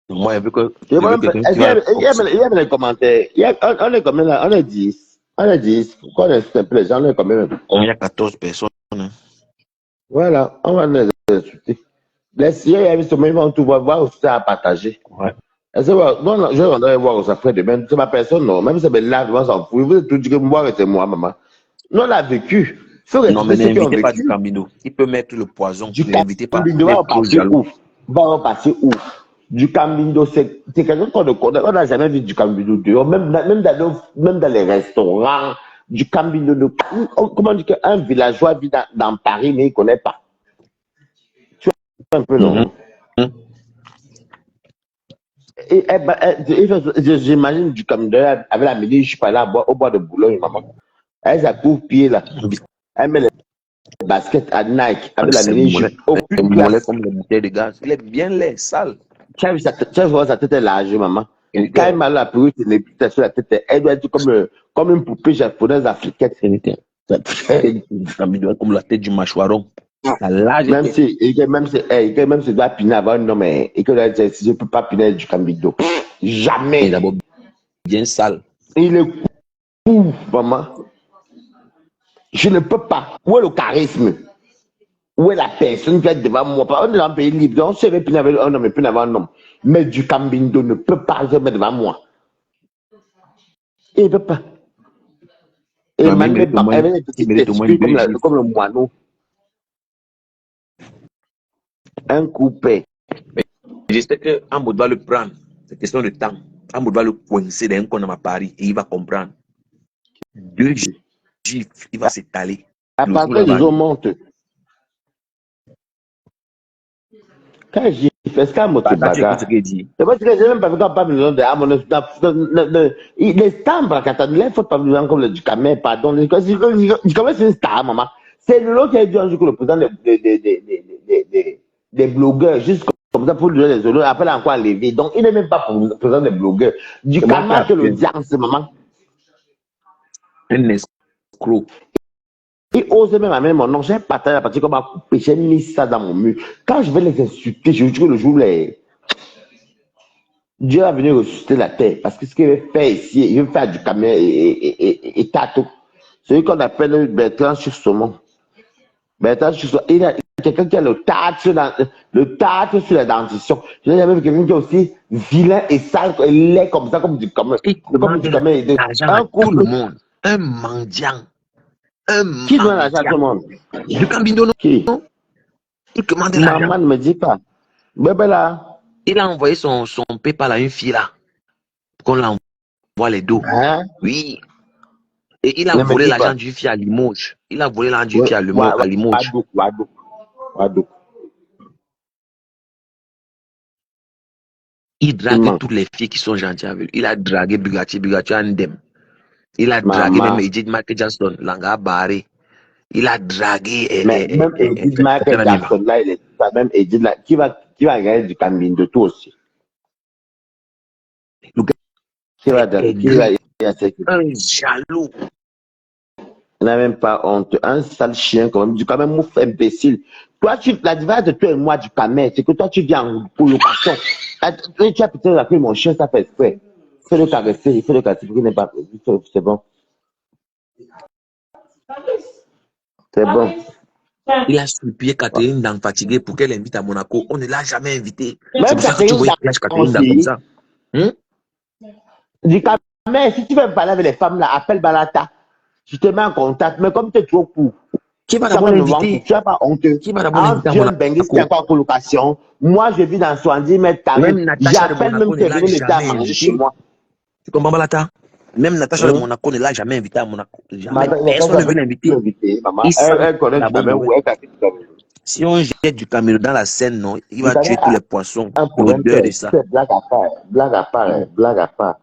Moi, j'ai vu que Je j'ai vu vois même quelqu'un pas- qui va il y a les commentaires. On est combien là? On est 10. On est 10. Pourquoi on est simple, les gens, on est combien même? il y a 14 personnes. Hein. Voilà, on va les insulter. Les yeux, il y a justement, ils vont tout voir aussi ça à partager. Ouais. Est-ce que, bon, je rendrai voir ça après demain. C'est ma personne, non. Même si c'est là, on s'en fout. Vous êtes tout dit que moi, c'est moi, maman. Nous, on a vécu. Il faut Non, respecter mais ceux qui ont n'invitez pas du vécu. Camino. Il peut mettre le poison. Du Ne l'invitez pas. Cambindo Il va est trop passer jaloux. où? Va passer où? Du Cambindo, c'est quelqu'un qu'on ne connaît. On n'a jamais vu du Cambindo dehors, même dans les restaurants. Du Cambindo, comment dire qu'un villageois vit dans Paris, mais il ne connaît pas. Tu vois un peu, Mhm. non? J'imagine du Cambindo avec la midi, je suis pas là au bois de Boulogne, maman. Elle, ça court pied là. Elle met les baskets à Nike avec la C'est mini mollet. jupe. C'est Aucune mollet classe. comme les bouteilles de gaz. Il est bien laid, sale. Tu as vu sa tête est large, maman. Il Quand était, elle m'a la perruque, les petites sur la tête, elle doit être comme une poupée japonaise africaine. il était, du Camino comme la tête du mâchoiron. La large Même tête. si, même si doit piner avant un homme, et que je ne peux pas piner du Cambido. Il est Jamais. d'abord bien sale. Il est cool, maman. Je ne peux pas. Où est le charisme? Où est la personne qui est devant moi? On est dans un pays libre. On se fait piner avec un homme et piner avec un homme. Mais du Cambindo ne peut pas se mettre devant moi. Il ne peut pas. Et Non, mais même il avec les petites mérite au moins testicules 2 gifs. comme le moineau. Un coupé. Je sais qu'Ambo doit le prendre. C'est question de temps. Ambo doit le coincer d'un con à Paris et il va comprendre. 2 gifs, il va s'étaler. À Le jour partir là-bas. des eaux montent. Quand j'y fais ce qu'un mot de Bah, tu écoutes ce bagarre. qu'il dit. C'est parce que j'ai même pas vu pas besoin de Amon. Les stars, il faut pas besoin comme le Ducamé, pardon. Ducamé, c'est une star, maman. C'est l'autre qui a dit un jour que le président des blogueurs, juste comme ça pour lui donner les honneurs, après encore enlevé. Donc, il n'est même pas pour le président des blogueurs. C'est moi qui Ducamé, c'est appelle l'audience, maman. un escroc. Il ose même amener mon nom. J'ai partagé la partie comme à couper. J'ai mis ça dans mon mur. Quand je vais les insulter, je vous dis que le jour où Dieu va venir ressusciter la terre. Parce que ce qu'il veut faire ici, il veut faire du camion et tato. Celui qu'on appelle Bertrand Chusomon. Bertrand Chusomon, il y a quelqu'un qui a le tâte sur la dentition. Je n'ai jamais vu quelqu'un qui est aussi vilain et sale, et laid comme ça, comme du camion. Il Comme demande du camion. l'argent à Un tout le couple. monde. Un mendiant. Un Qui donne l'argent à tout le mendiant. monde? Du Cambindo, Qui? non? Il demande l'argent. Maman ne me dit pas. Bébé là. Il a envoyé son PayPal à une fille là. Qu'on l'envoie les dos. Hein? Oui. Et il a Ne me volé dis l'argent pas. d'une fille à Limoges. Il a volé l'argent d'une Ouais, fille à Limoges. Wadou. Il Il drague ment. toutes les filles qui sont gentilles avec lui. Il a dragué Bugatti Andem. Il a dragué même Maman. Edith Michael Jackson, Langa Barré. Il a dragué Mais même Edith Michael Jackson, là, il est ça, même Edith, là, qui va gagner du camping de tout aussi. Le gars Qui va, est qui va, gris, un jaloux. il n'a même pas honte. Un sale chien, quand même, du quand même, mouf imbécile. Toi, la différence de toi et moi du camet, c'est que toi, tu viens en colocation. Tu as peut-être appelé mon chien, ça fait exprès. Fais-le caresser, fais-le caresser, il n'est pas, c'est bon. C'est bon. Il a supplié Catherine Dang fatiguée pour qu'elle invite à Monaco. On ne l'a jamais invité. C'est Même pour ça que tu Catherine voyais flash Catherine Dang comme aussi, ça. Hein? du camet, si tu veux parler avec les femmes, là, appelle Balata. Je te mets en contact, mais comme tu es trop court, Qui va ça d'abord va me vendre, l'inviter? tu n'as pas honteux. Qui va d'abord l'inviter à Dieu Benguis qui est Monaco? encore en colocation. Moi, je vis dans 70 mètres carrés. Même Natacha de J'appelle Monaco même ne que l'a venir m'aider à jamais manger chez invité. moi. Tu comprends, Balata? Même Natacha de Hein? Monaco ne l'a jamais invité à Monaco. Jamais. Madame, Personne ne veut l'inviter. maman. Il sent Elle connaît du d'abord caméra mauvais. où elle capite du caméra. Si on jette du caméra dans la Seine, non, il Du va tuer tous caméra les poissons. a un problème, L'odeur de ça. c'est blague à part. Blague à part, hein, blague à part.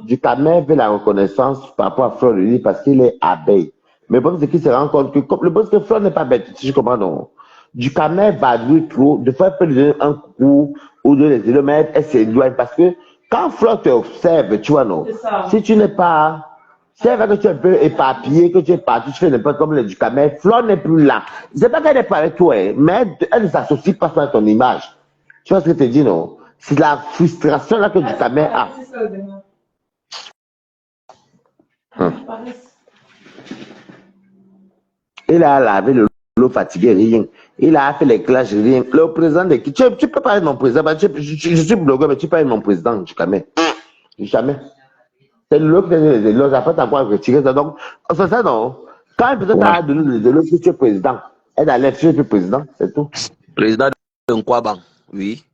Du caméra veut la reconnaissance par rapport à Fleur de Lys parce qu'il est abeille. Mais le problème, c'est qu'il se rend compte que, comme, le problème, c'est que Fleur n'est pas bête, si je comprends, non. Du caméra va lui trop, de fois, elle peut lui donner un coup ou deux les kilomètres, elle s'éloigne parce que quand Fleur te observe, tu vois, non. Si tu n'es pas, c'est vrai que tu es un peu éparpillé, que tu es parti, tu fais n'importe comme le du caméra, Fleur n'est plus là. C'est pas qu'elle n'est pas avec toi, hein, mais elle ne s'associe pas à ton image. Tu vois ce que je te dis, non? C'est la frustration là que Ducamel a. Il a lavé l'eau fatigué, rien. Il a fait les clashs, rien. Le président de qui tu peux parler de mon président, je suis blogueur, mais tu parles de mon président, Ducamel. Jamais. C'est l'eau qui donne les éloges, après t'as encore retiré ça. Donc, c'est ça, non? Quand un président t'a donné les éloges, tu es président. Elle a l'air, tu es président, c'est tout. Président de Nkwaban, oui.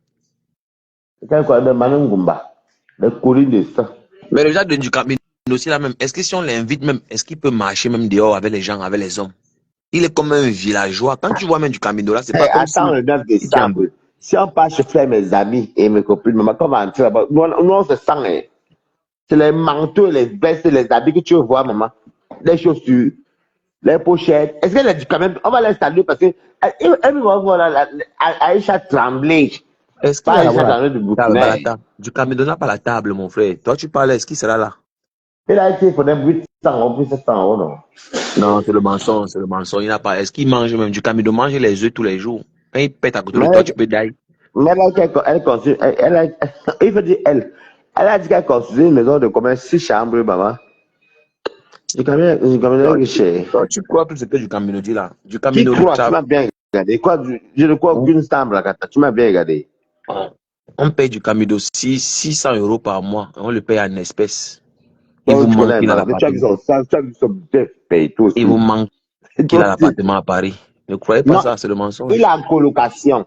C'est quoi, de Manangumba, le collines de ça. Mais le genre de Ducamino aussi là même, est-ce que si on l'invite même, est-ce qu'il peut marcher même dehors avec les gens, avec les hommes? Il est comme un villageois. Quand tu vois même Ducamino là, c'est pas comme Attends le 9 si tu es un décembre. Si on part chez frère, mes amis et mes copines, maman, comment on va là-bas? Nous, on se sent, hein. C'est les manteaux, les vestes, les habits que tu veux voir, maman. Les chaussures, les pochettes. Est-ce qu'elle a dit quand même, on va l'installer parce que elle va voir Aïcha trembler. Est-ce qu'il Pas va Aïcha avoir trembler du la table, Burkina. Ducamino n'a pas la table, mon frère. Toi, tu parles, est-ce qu'il sera là? Il a été pour 800 euros, 700 euros, non? Non, c'est le mensonge, c'est le mensonge. Il n'a pas. Est-ce qu'il mange même Ducamino mange les œufs tous les jours? Quand il pète à côté de toi, tu peux d'ailleurs. Mais il faut dire elle. Elle a dit qu'elle construisait une maison de combien 6 chambres, maman. Ducamino est cher. Toi, tu crois tout ce que Ducamino dit là? Qui Ducamino, croit? Tu m'as bien regardé. Quoi, je ne crois aucune chambre, là, tu m'as bien regardé. on paye Ducamino 600 euros par mois. On le paye en espèces. Il Donc, vous tu manque connais, qu'il a maman. Tu as vu l'appartement. son, tu as vu son chef paye tout aussi. Il vous manque qu'il a l'appartement à Paris. Ne croyez pas Non, ça, c'est le mensonge. il est en colocation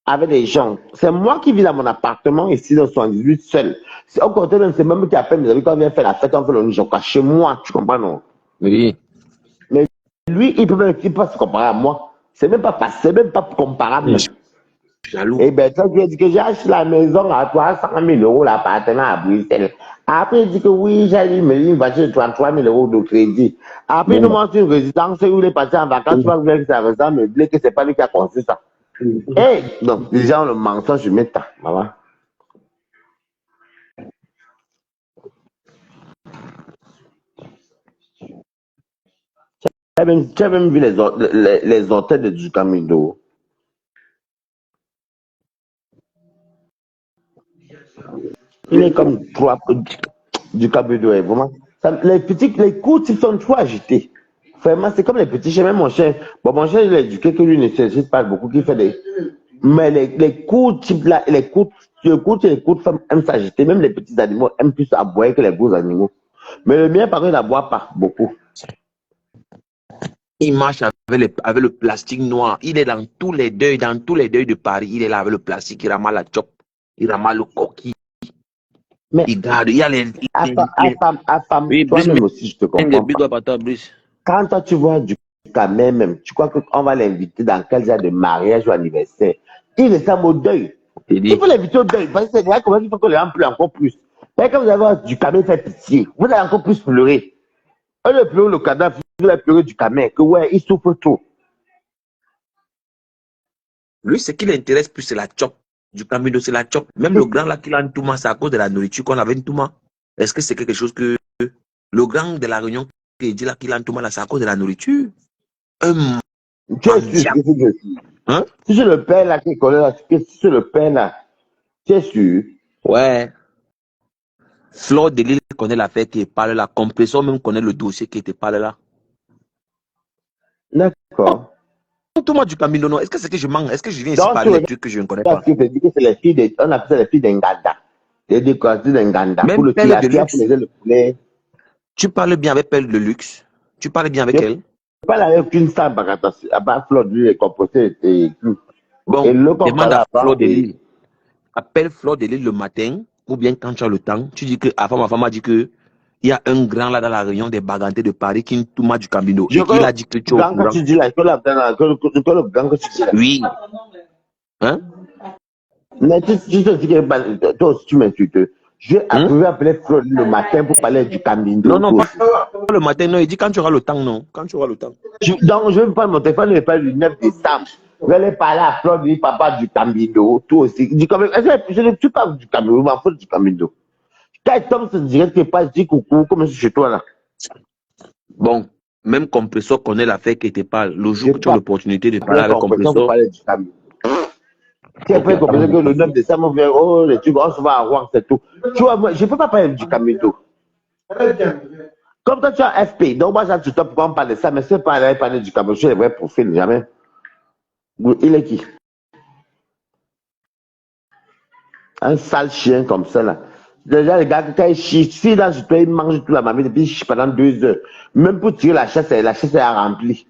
avec des gens. C'est moi qui vis dans mon appartement ici dans 78 seul. Au contraire, même, c'est même qui appelle mes amis quand on vient faire la fête, on fait le Njoka chez moi, tu comprends, non? Oui. Mais lui, il peut pas se comparer à moi. C'est même pas comparable. Je suis jaloux. Et ben, toi, tu as dit que j'ai acheté la maison à 300 000 euros, l'appartement à Bruxelles. Après, il dit que oui, j'ai une voiture de 33 000 euros de crédit. Après, il nous montre une résidence où il est parti en vacances, tu vas voir que sa résidence meublée, que c'est pas lui qui a construit ça. Et donc, les gens, le mensonge, je mets ça, maman. Tu as même vu les hôtels de Ducamino. Il est comme trois Ducamino, vraiment. Les coups, ils sont trop agités. Vraiment, c'est comme les petits chiens, même mon chien. Bon, mon chien, il est éduqué que lui ne s'agite pas beaucoup, qu'il fait des. Mais les coups, type là, les coups femmes aiment s'agiter. Même les petits animaux aiment plus aboyer que les gros animaux. Mais le mien, par contre, il n'aboie pas beaucoup. Il marche avec le plastique noir. Il est dans tous les deuils de Paris. Il est là avec le plastique. Il ramasse la chope. Il ramasse le coquille. Mais il garde. Il y a les. Oui, toi-même aussi, je te comprends. Quand toi, tu vois du cas même, tu crois qu'on va l'inviter dans quel genre de mariage ou anniversaire? Il est ça au deuil. Il faut l'inviter au deuil. Parce que c'est vrai comment il faut que les gens pleurent encore plus. Mais quand vous avez du camé fait pitié, vous allez encore plus pleurer. On le pleure le cadavre, vous allez pleurer du camé, que ouais, il souffre trop. Lui, ce qui l'intéresse plus, c'est la chope. Du Camino, c'est la chope. Même le grand là qu'il a un Touma, c'est à cause de la nourriture qu'on avait un Touma. Est-ce que c'est quelque chose que le grand de la Réunion qui dit là qu'il a un Touma là, c'est à cause de la nourriture? Tu es sûr que c'est sûr. Hein? Si c'est le père là qui connaît là, si c'est le père là, tu es sûr? Ouais. Flore de Lille connaît l'affaire qui parle là. Compressor même connaît le dossier qui te parle là. D'accord. Tout moi du Camino, non. Est-ce que c'est que je manque? Est-ce que je viens ici parler des trucs que je ne connais pas? Parce que tu dis que c'est les filles on appelle ça les filles d'Enganda. Les décorations d'Enganda. Même Pour le Pelle de tilapia, luxe. pour le poulet. Tu parles bien avec Pelle de luxe. Tu parles bien avec elle. Je parle avec une femme, à part Flore de Lille est composée et tout. Bon, Et le demande à Flore de Lille. Appelle Flore de Lille le matin, ou bien quand tu as le temps. Tu dis que, avant ma femme a dit que il y a un grand là dans la réunion des Bagantés de Paris qui est tout mal du Camino. Et qu'il a dit que tu es au courant. Tu dis là, que le grand que tu dis là. Oui. Hein? Mais tu te dis que toi aussi tu m'insultes. Je vais appeler Flore le matin pour parler du Camino. Non, pas le matin, non. Il dit quand tu auras le temps, non. Quand tu auras le temps. Donc, je vais prendre mon téléphone, je vais parler du 9 décembre. Je vais aller parler à Flore, du papa du Camino, toi aussi. Je ne suis pas du Camino, je m'en fous du Camino. Quand Tom se dirait que pas, je dis coucou, comme je suis chez toi là. Bon, même Compressor connaît l'affaire qui te parle. Le jour que tu as l'opportunité de parler avec Compressor. Si après, comme que le 9 décembre, on vient, oh, les trucs, on se va à Rouen, c'est tout. Tu vois, moi, je ne peux pas parler du Camino. Comme toi, tu as FP, donc moi, tu toi, pourquoi on parle de ça, mais c'est pas aller parler du Camino, c'est le vrai profil, jamais. Il est qui? Un sale chien comme ça, là. Déjà, les gars, quand ils chient, si là, je toi, ils mangent toute la mamie, et puis ils chient pendant 2 heures. Même pour tirer la chasse est remplie.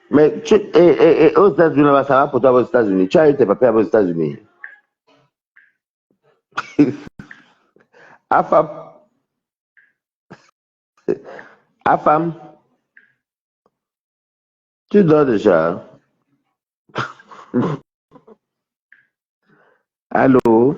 Mais aux États-Unis, là, ça va pour toi aux États-Unis. Tu as eu tes papiers aux États-Unis. Afam, Afam, tu dors déjà. Allô?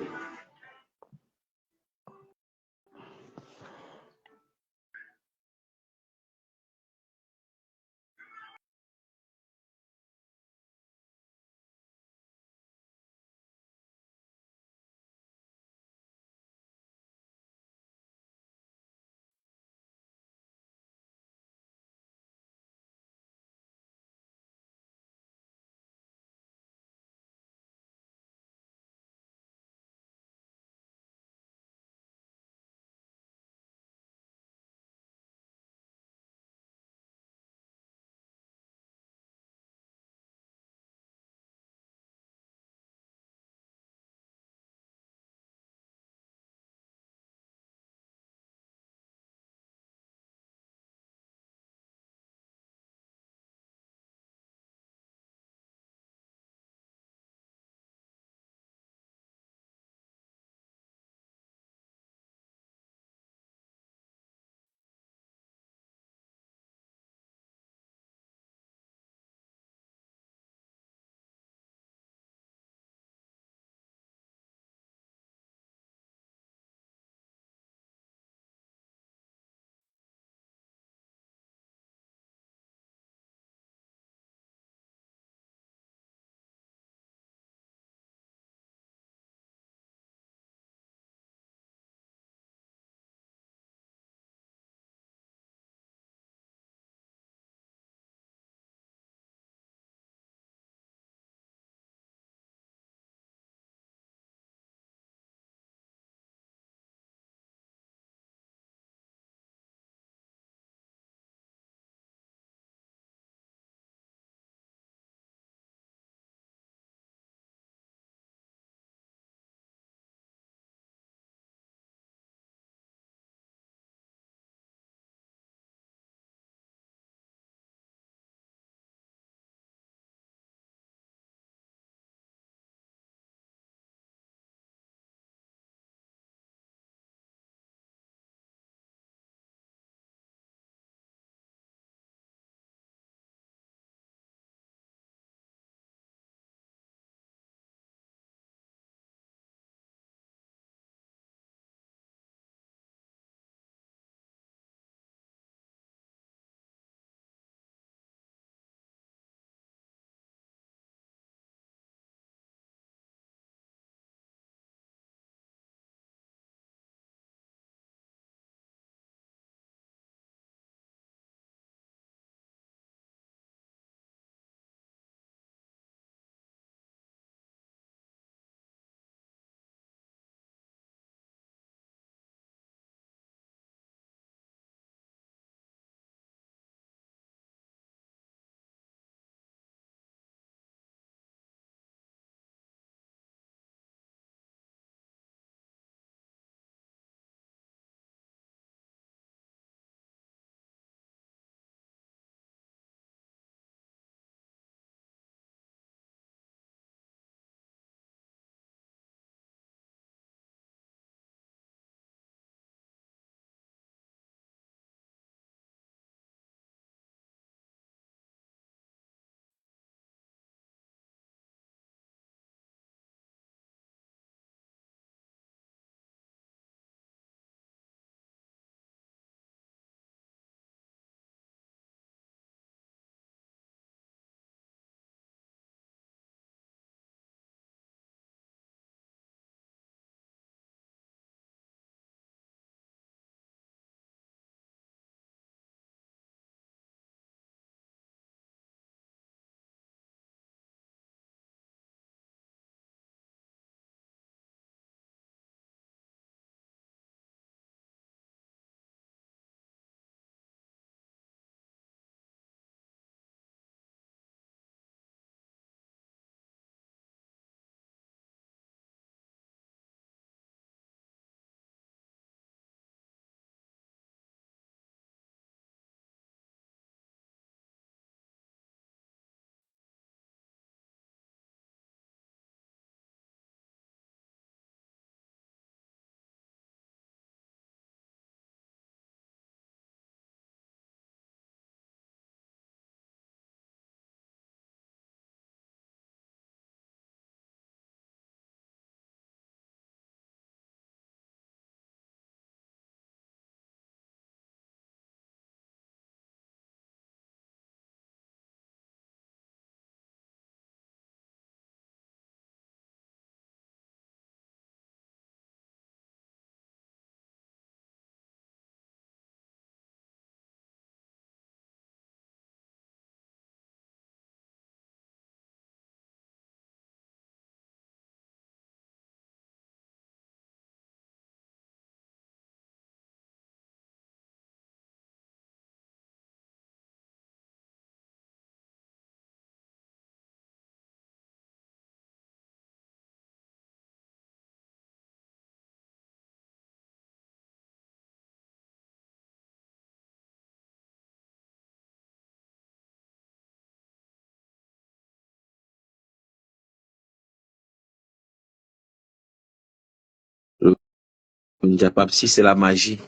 Njapapsi, c'est la magie.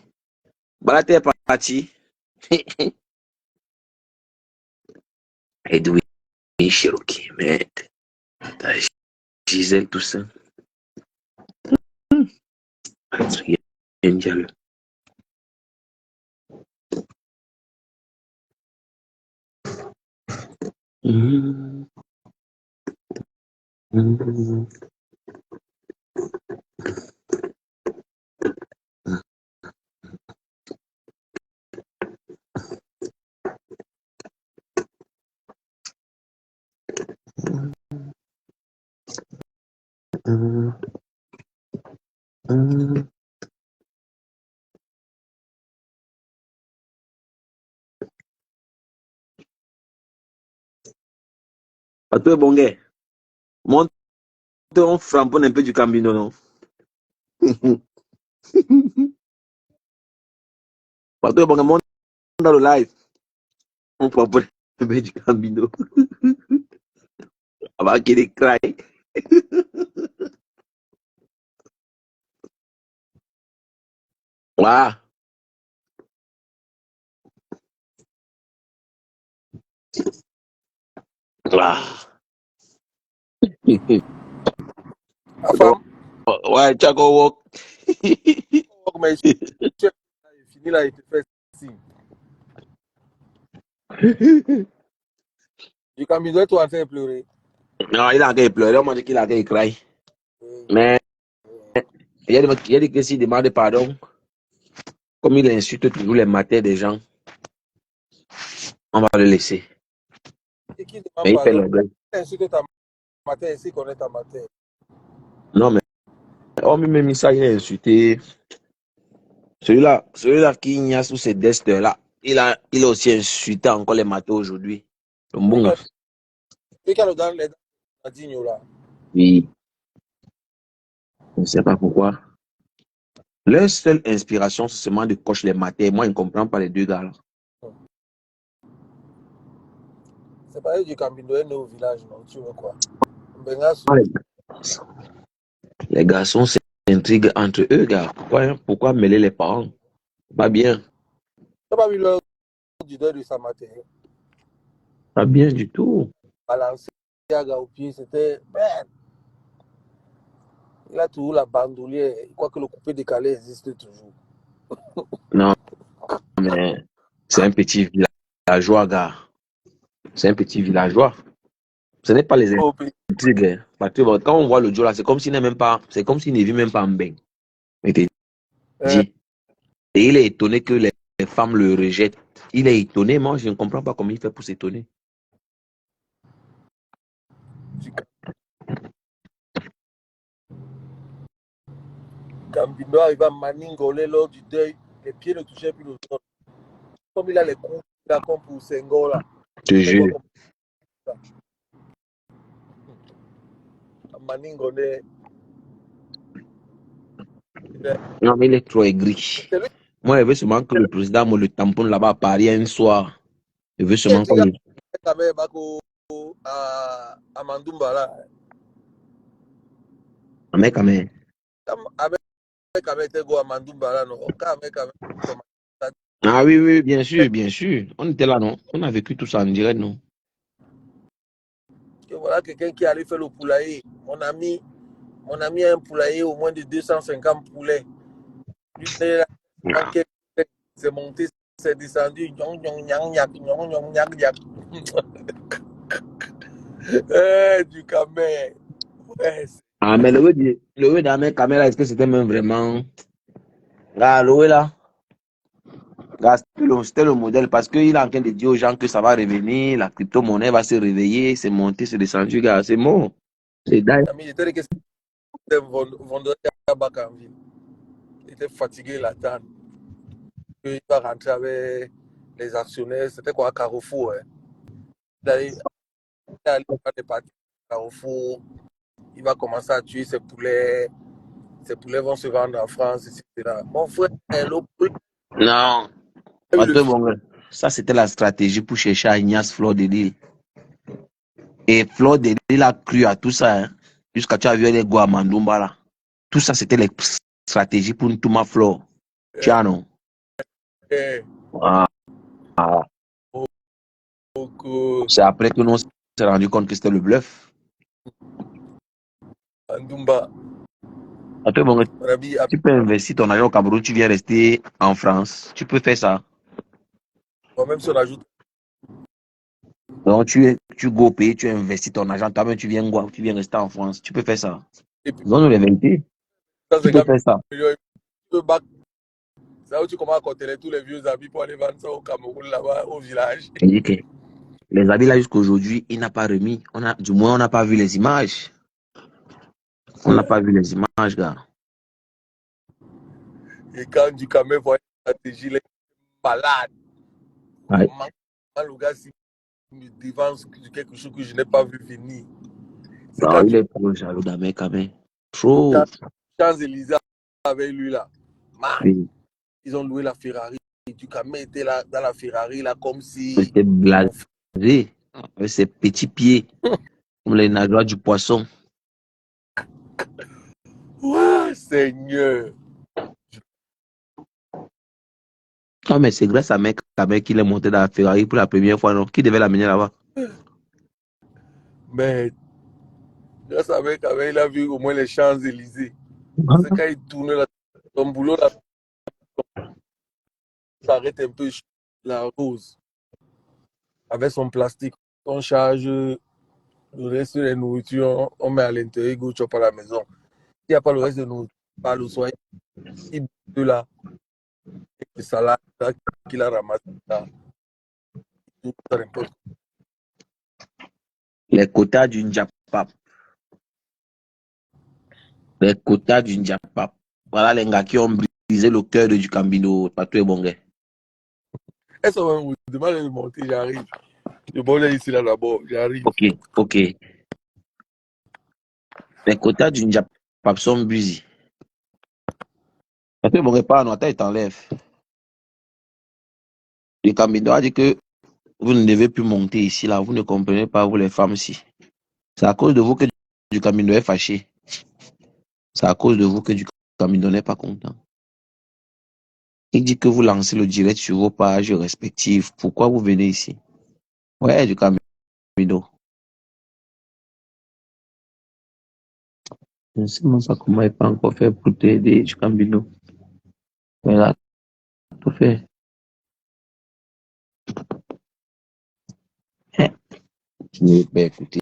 Voilà, t'es parti. Edwin Cherokee, mais t'as Gisèle Toussaint. Angel. Pato Bongue, monte, on framponne un peu du Cambino, non? Pato Bongue, monte dans le live. On framponne un peu du Cambino. Avant qu'il ait craé. Waouh. Enfin, Ouais, Chaco Walk. mais fini là, il te fait signe. Du Camino, toi en train de pleurer. Non, il a qu'à pleurer. On m'a dit qu'il a qu'à craer. Mais il y a des que s'il demande pardon, comme il insulte toujours les matins des gens, on va le laisser. Et qui Mais demande il fait pardon? l'orgueil. Insulte ta matin, ainsi qu'on est ta matin. Non, mais on m'a mis ça, il a insulté. Celui-là qui ignace sous ces destes-là, il a aussi insulté encore les matins aujourd'hui. Le bon. Et quand dans les dignes là. Oui, on ne sait pas pourquoi. Leur seule inspiration, c'est seulement de cocher les matins. Moi, je ne comprends pas les deux gars là. C'est pas du Camino, est né au village, non? Tu veux quoi? Les garçons s'intriguent entre eux, gars. Pourquoi mêler les parents? Pas bien. Tu n'as pas vu le leader de sa matin? Pas bien du tout. Balancer au pied, c'était. Il a toujours la bandoulière. Il croit que le coupé décalé existe toujours. Non, mais c'est un petit villageois, gars. C'est un petit villageois. Ce n'est pas les intrigues. Parce que quand on voit le Joe là, c'est comme s'il n'est même pas, c'est comme s'il ne vit même pas en bain. Mais t'es dit. Et il est étonné que les femmes le rejettent. Il est étonné. Moi, je ne comprends pas comment il fait pour s'étonner. Gambino arrive à maningolé lors du deuil. Les pieds ne touchaient plus le sol. Comme il a les coups, il a comme pour Senghor là. Je te jure. Maningolé. Non, mais il est trop aigri. Moi, je veux seulement que le président me le tamponne là-bas à Paris un soir. Je veux seulement qu'on le... À Mandoumba là. Avec Amé. Ah oui, oui, bien sûr, bien sûr. On était là, non? On a vécu tout ça en direct, non? Et voilà quelqu'un qui allait faire le poulailler. Mon ami a un poulailler au moins de 250 poulets. C'est monté, c'est descendu. Du camé. Ah, mais le d'Amé Caméra, est-ce que c'était même vraiment... Ah, le là. C'était le modèle parce qu'il est en train de dire aux gens que ça va revenir, la crypto-monnaie va se réveiller, c'est monté, c'est descendu, gars, c'est mort. C'est dingue. Il était fatigué l'attendre. Il va rentrer avec les actionnaires. C'était quoi, Carrefour? Il allait faire des parties Carrefour. Il va commencer à tuer ses poulets. Ces poulets vont se vendre en France, etc. Mon frère, non. Ça, c'était la stratégie pour chercher à Ignace Fleur de Lille. Et Fleur de Lille a cru à tout ça, hein, jusqu'à tu as vu les Guamandumba là. Tout ça, c'était les stratégie pour tout ma flore. Tiens, non. Eh, Ah, donc, c'est après que nous on s'est rendu compte que c'était le bluff. Andumba, Après, bon, Rabi, tu peux investir ton argent au Cameroun, tu viens rester en France. Tu peux faire ça. même si on ajoute, Donc, tu go payer, tu investis ton argent, toi-même, tu viens rester en France. Tu peux faire ça. et puis Donne-nous les vérités. Tu peux 150 faire ça. millions, tu peux battre. C'est là où tu commences à compter tous les vieux habits pour aller vendre ça au Cameroun, là-bas, au village. Il dit que les habits là jusqu'à aujourd'hui, il n'a pas remis. Du moins, on n'a pas vu les images. On n'a pas vu les images, gars. Et quand du Cameroun voit une stratégie, il est malade. Ouais. Vraiment, le gars, s'il me dévance quelque chose que je n'ai pas vu venir. C'est Non, quand il tu est trop jaloux d'un mec, quand même. Trop. Champs-Élysées avec lui, là. Man, Oui. ils ont loué la Ferrari. Du Cameroun était là, dans la Ferrari, là, comme si. C'était blasé. Avec ses petits pieds, comme les nageoires du poisson. Ouais, Seigneur. Non, mais c'est grâce à mec, qu'il est monté dans la Ferrari pour la première fois, non? Qui devait l'amener là-bas? Mais, grâce à mec, il a vu au moins les Champs-Élysées. Parce que quand il tourne là, son boulot, là, s'arrête un peu la rose. Avec son plastique, on charge le reste de la nourriture, on met à l'intérieur, go chop à la maison. S'il n'y a pas le reste de nourriture, pas le soin, il de là, les salades là, qu'il a ramassé là, tout ça n'importe quoi. Les quotas du Njapap. Les quotas du Njapap. Voilà les gars qui ont brisé le cœur de Dukambino. Pas tout est bon, gars. Et ça va vous demander de monter, j'arrive. Je vais ici là d'abord, j'arrive. Ok, ok. Les quotas du Njapap sont brisés. Pas tout est bon, pas, non, attends, il t'enlève. Dukambino a dit que vous ne devez plus monter ici, là. Vous ne comprenez pas, vous les femmes ici. C'est à cause de vous que Dukambino est fâché. C'est à cause de vous que Dukambino n'est pas content. Il dit que vous lancez le direct sur vos pages respectives. Pourquoi vous venez ici? Ouais, Dukambino. Je ne sais même pas comment il peut encore faire pour t'aider, Dukambino. Mais là, tout fait. Je ne vais pas écouter.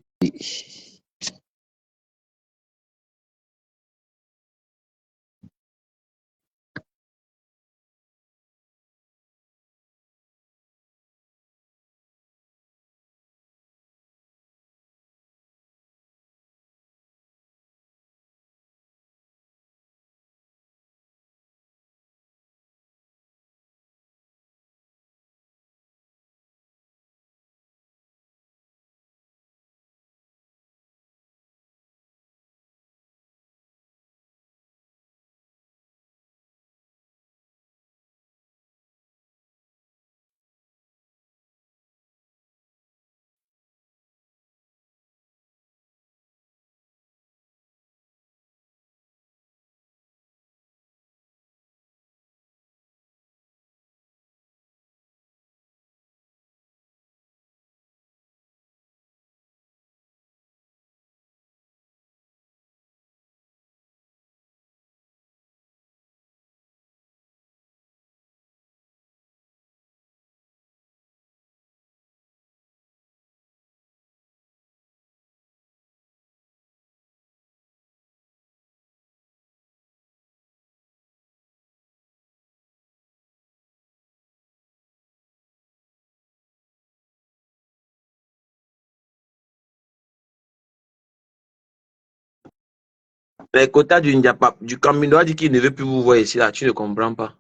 Les quotas du Ndiapap, du Camino a dit qu'il ne veut plus vous voir ici, là. Tu ne comprends pas.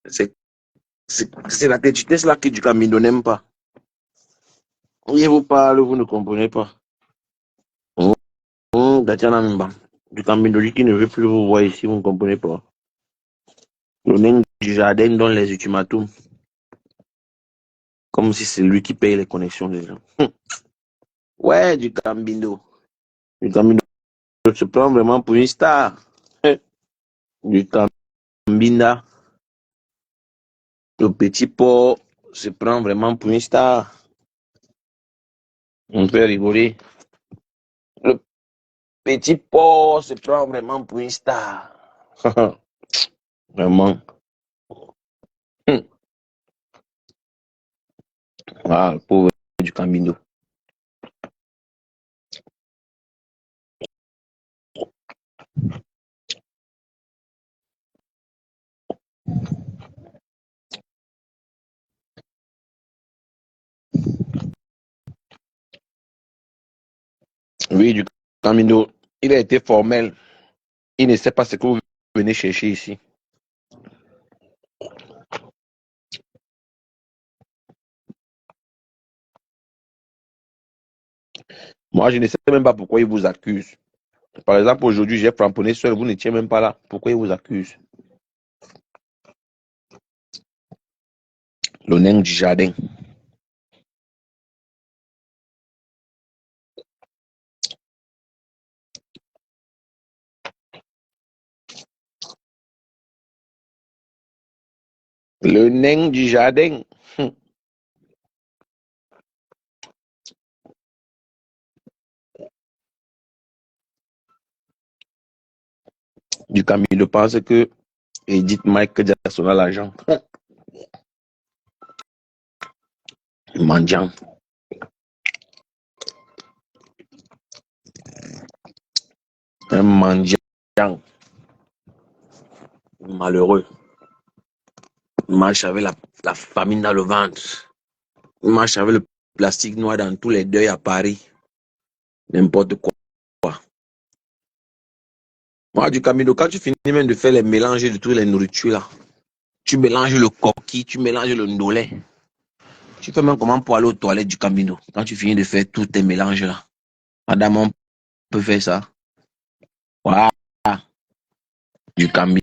C'est la têtitude là que du Camino n'aime pas. Il vous parle, vous ne comprenez pas. Tatiana Mimba. Du Camino dit qu'il ne veut plus vous voir ici, vous ne comprenez pas. Le nain du jardin donne les ultimatums. Comme si c'est lui qui paye les connexions des gens. Ouais, du Camino. Du Camino se prend vraiment pour une star. Du Cambinda. Le petit porc se prend vraiment pour une star. On peut rigoler. Le petit porc se prend vraiment pour une star. Vraiment. Ah, le pauvre du Camino. Oui, du Camino. Il a été formel. Il ne sait pas ce que vous venez chercher ici. Moi, je ne sais même pas pourquoi il vous accuse. Par exemple, aujourd'hui, j'ai framponné seul, vous n'étiez même pas là. Pourquoi il vous accuse? Le nain du jardin. Le nain du jardin. Du Camino pense que Edith Mike Jackson a l'argent. Mendiant. Un mendiant. Malheureux. Il marche avec la famine dans le ventre. Il marche avec le plastique noir dans tous les deuils à Paris. N'importe quoi. Moi, du Camino, quand tu finis même de faire les mélanges de toutes les nourritures là, tu mélanges le coquille, tu mélanges le ndolé. Tu fais même comment pour aller aux toilettes du Camino. Quand tu finis de faire tous tes mélanges là. Madame, on peut faire ça. Voilà. Du Camino.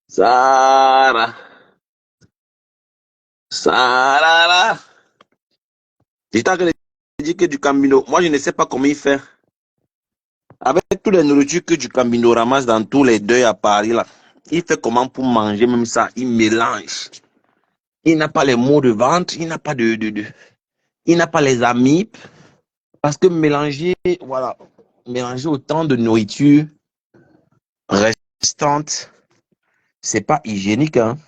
Sarah. Sarah. Je t'ai dit que du Camino, moi je ne sais pas comment il fait. Avec toutes les nourritures que du Camino ramasse dans tous les deuils à Paris, là, il fait comment pour manger même ça? Il mélange. Il n'a pas les maux de ventre, il n'a pas il n'a pas les amibes. Parce que mélanger, voilà, mélanger autant de nourriture restante, c'est pas hygiénique, hein.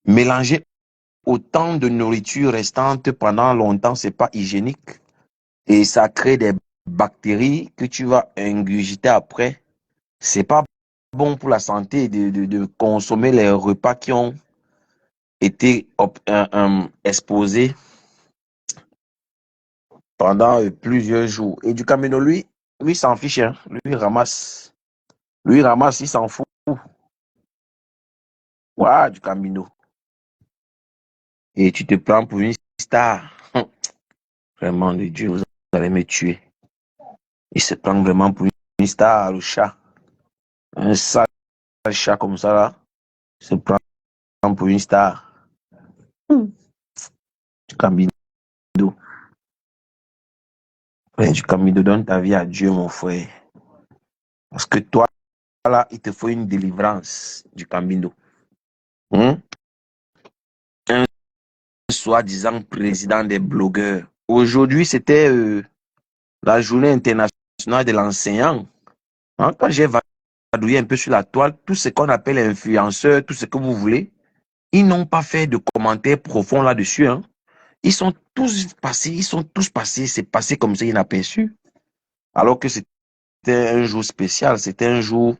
Mélanger autant de nourriture restante pendant longtemps, c'est pas hygiénique. Et ça crée des bactéries que tu vas ingurgiter après. C'est pas bon pour la santé de consommer les repas qui ont été exposés pendant plusieurs jours. Et du Camino, lui s'en fiche, hein. Lui ramasse, il s'en fout. Voilà, du Camino. Et tu te prends pour une star. Vraiment, de Dieu, vous allez me tuer. Il se prend vraiment pour une star, le chat. Un sale chat comme ça, là, il se prend pour une star. Du Camino. Ouais, du Camino, donne ta vie à Dieu, mon frère. Parce que toi, là, il te faut une délivrance du Camino. Un soi-disant président des blogueurs. Aujourd'hui, c'était la journée internationale de l'enseignant, hein, quand j'ai vadouillé un peu sur la toile, tout ce qu'on appelle influenceurs, tout ce que vous voulez, ils n'ont pas fait de commentaires profonds là-dessus. Hein. Ils sont tous passés, c'est passé comme ça inaperçu. Alors que c'était un jour spécial, c'était un jour,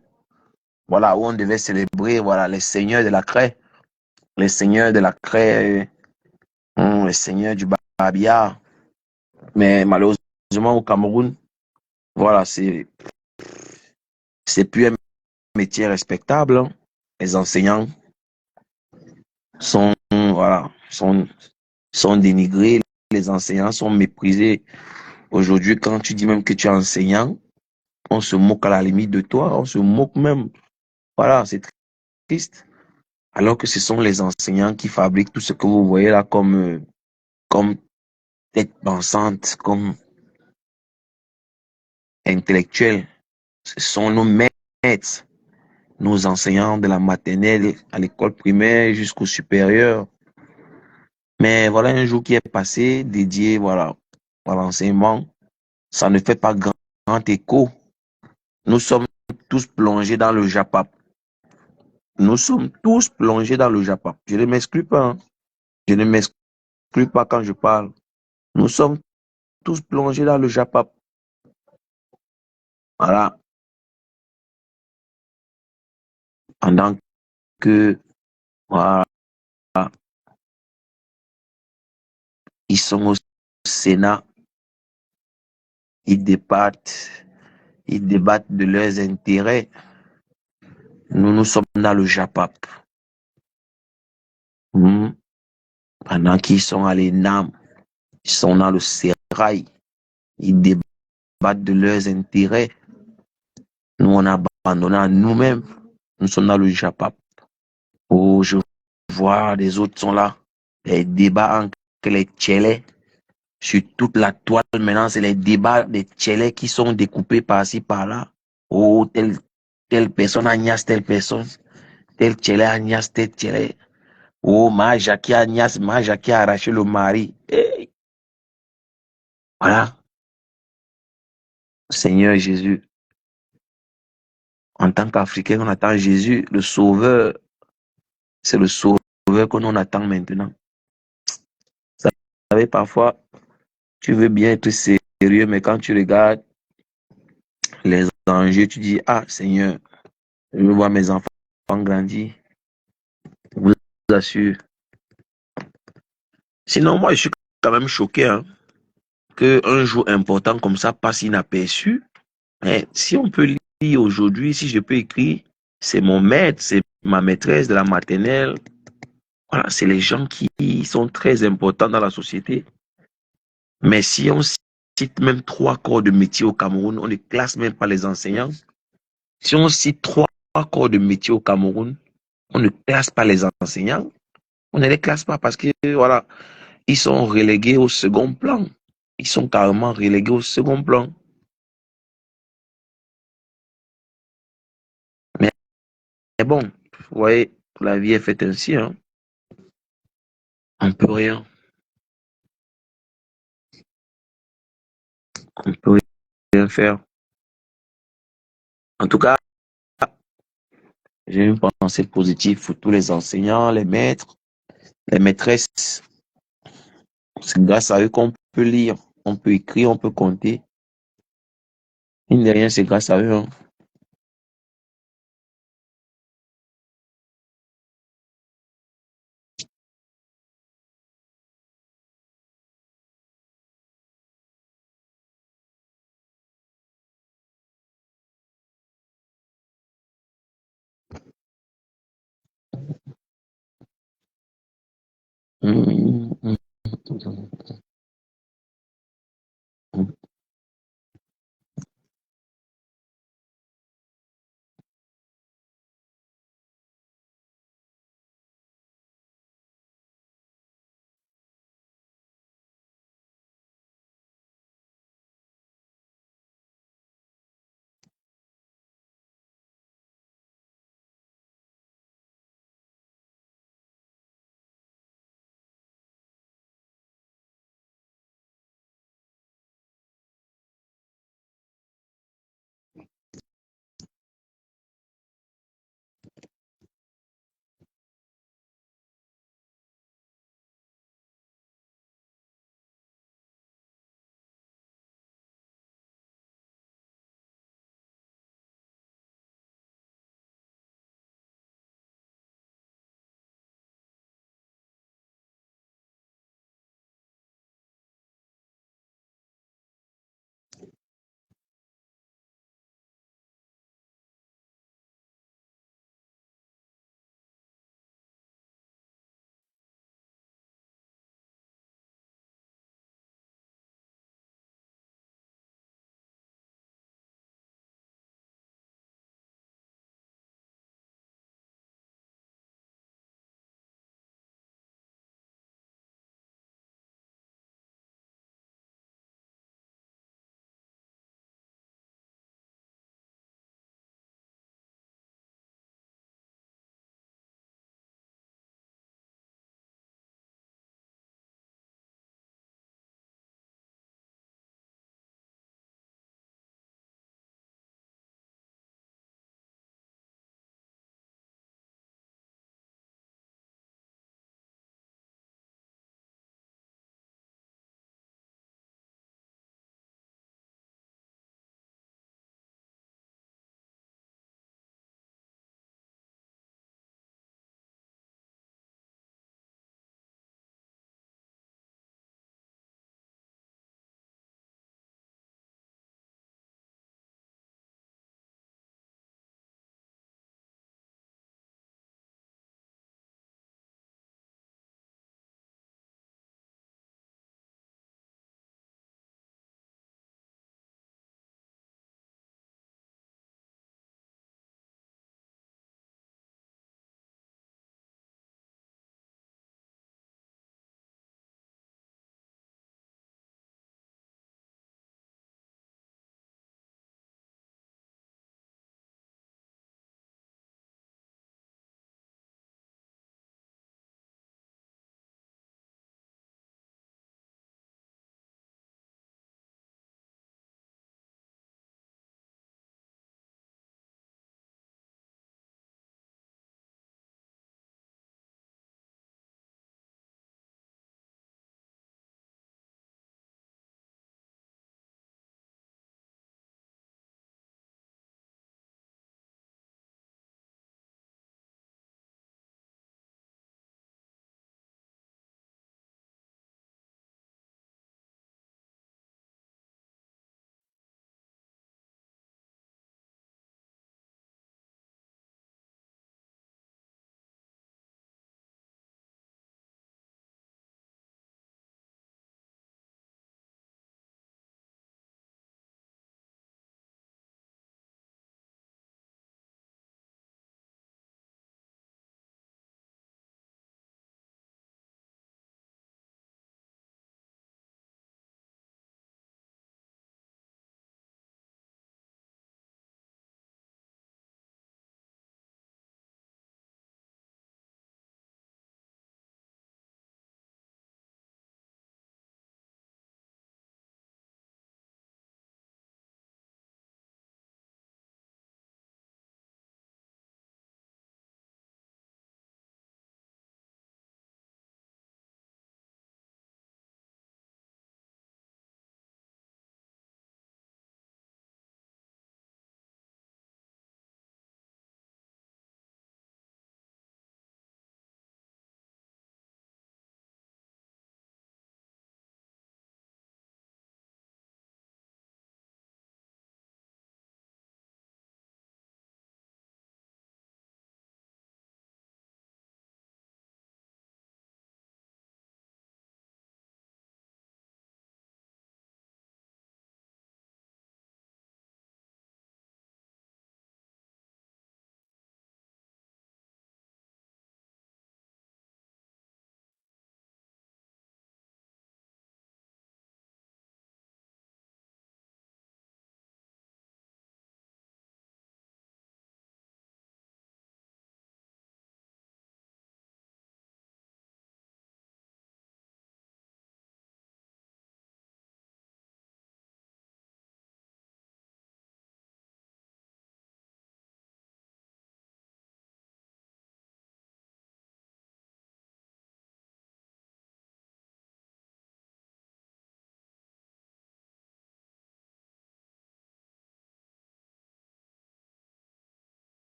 voilà, où on devait célébrer, voilà, les seigneurs de la craie, les seigneurs de la craie, les seigneurs du Babia. Mais malheureusement, au Cameroun, voilà, c'est plus un métier respectable. Hein. Les enseignants sont, voilà, sont dénigrés, les enseignants sont méprisés. Aujourd'hui, quand tu dis même que tu es enseignant, on se moque à la limite de toi, on se moque même. Voilà, c'est triste. Alors que ce sont les enseignants qui fabriquent tout ce que vous voyez là comme tête pensante, comme intellectuels. Ce sont nos maîtres, nos enseignants de la maternelle à l'école primaire jusqu'au supérieur. Mais voilà un jour qui est passé dédié voilà, à l'enseignement. Ça ne fait pas grand écho. Nous sommes tous plongés dans le Japap. Nous sommes tous plongés dans le Japap. Je ne m'exclus pas. Hein. Je ne m'exclus pas quand je parle. Nous sommes tous plongés dans le Japap. Voilà. Pendant que, voilà, ils sont au Sénat, ils débattent, ils débattent de leurs intérêts. Nous, nous sommes dans le Japap. Pendant qu'ils sont à l'ENAM, ils sont dans le Sérail, ils débattent de leurs intérêts. Nous, on a abandonné à nous-mêmes. Nous sommes dans le Japap. Oh, je vois les autres sont là. Les débats entre les tchélés sur toute la toile. Maintenant, c'est les débats des tchélés qui sont découpés par-ci, par-là. Oh, telle personne agnace telle personne. Tel tchélé agnace tel tchélé. Oh, ma Jackie agnace, ma Jackie a arraché le mari. Hey, voilà. Seigneur Jésus, en tant qu'Africain, on attend Jésus, le Sauveur. C'est le Sauveur que l'on attend maintenant. Vous savez, parfois, tu veux bien être sérieux, mais quand tu regardes les enjeux, tu dis, ah Seigneur, je veux voir mes enfants grandir. Je vous assure. Sinon, moi, je suis quand même choqué hein, qu'un jour important comme ça passe inaperçu. Mais si on peut lire aujourd'hui, si je peux écrire, c'est mon maître, c'est ma maîtresse de la maternelle. Voilà, c'est les gens qui sont très importants dans la société. Mais si on cite même 3 corps de métier au Cameroun, on ne classe même pas les enseignants. Si on cite 3 corps de métier au Cameroun, on ne classe pas les enseignants. On ne les classe pas parce que, voilà, ils sont relégués au second plan. Ils sont carrément relégués au second plan. Mais bon, vous voyez, la vie est faite ainsi. Hein. On ne peut rien. On ne peut rien faire. En tout cas, j'ai une pensée positive pour tous les enseignants, les maîtres, les maîtresses. C'est grâce à eux qu'on peut lire, on peut écrire, on peut compter. Mine de rien, c'est grâce à eux. Hein. Hum, hum, hum.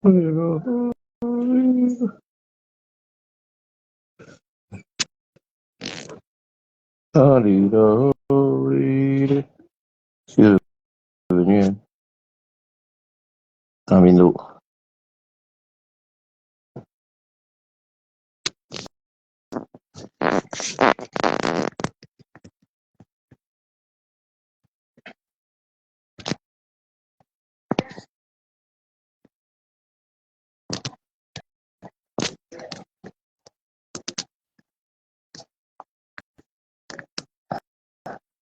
C'est revenu, hein. Camino.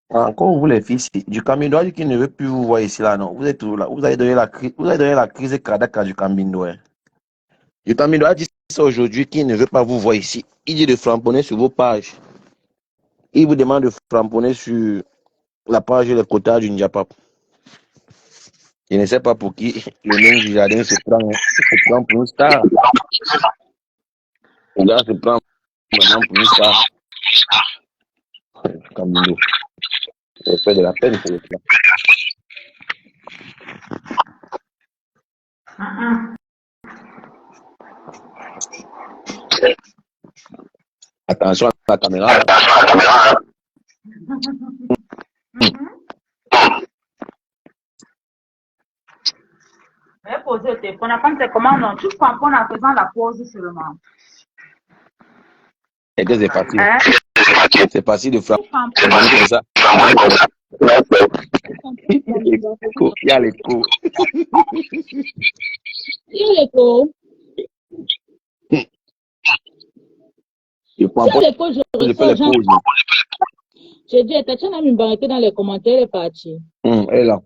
Encore vous les filles, du Camino qui ne veut plus vous voir ici là, non. Vous êtes toujours là. Vous avez donné la crise cardiaque du Camino. Hein. Du Camino a dit ça aujourd'hui qu'il ne veut pas vous voir ici. Il dit de framponner sur vos pages. Il vous demande de framponner sur la page et les quotas du Ndiapap. Je ne sais pas pour qui le nom du jardin se prend pour une star. Le gars se prend maintenant pour une star. Camino. Ça fait de la peine pour le plan. Attention à la caméra. Je vais poser le téléphone. Après, c'est comment non? Tu prends en faisant la pause seulement. Et que c'est facile. Hein? C'est facile de frapper comme ça. Il y a l'écho. Il y a l'écho. Je prends pas. L'écho, Je fais les pauses. J'ai dit, Tatiana Mimbarete dans les commentaires, elle est partie. Elle est là.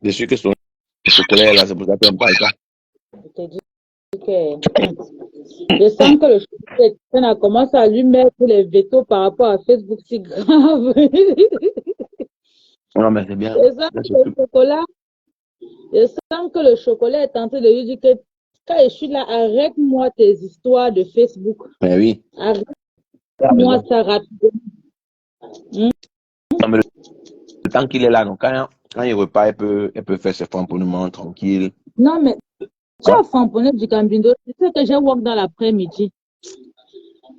Je suis que son chocolat est là, c'est pour ça qu'elle me parle ça. Je te dis que je sens que le chocolat commence à lui mettre les vétos par rapport à Facebook, c'est grave. Non, mais c'est bien. Je sens que le chocolat est en train de lui dire que quand je suis là, arrête-moi tes histoires de Facebook. Mais oui. Arrête-moi ça rapidement. Non, mais le temps qu'il est là, donc quand il repart, elle peut faire ses framponnements tranquille. Non, mais tu as framponné du Cambindo. Tu sais que j'ai walk dans l'après-midi.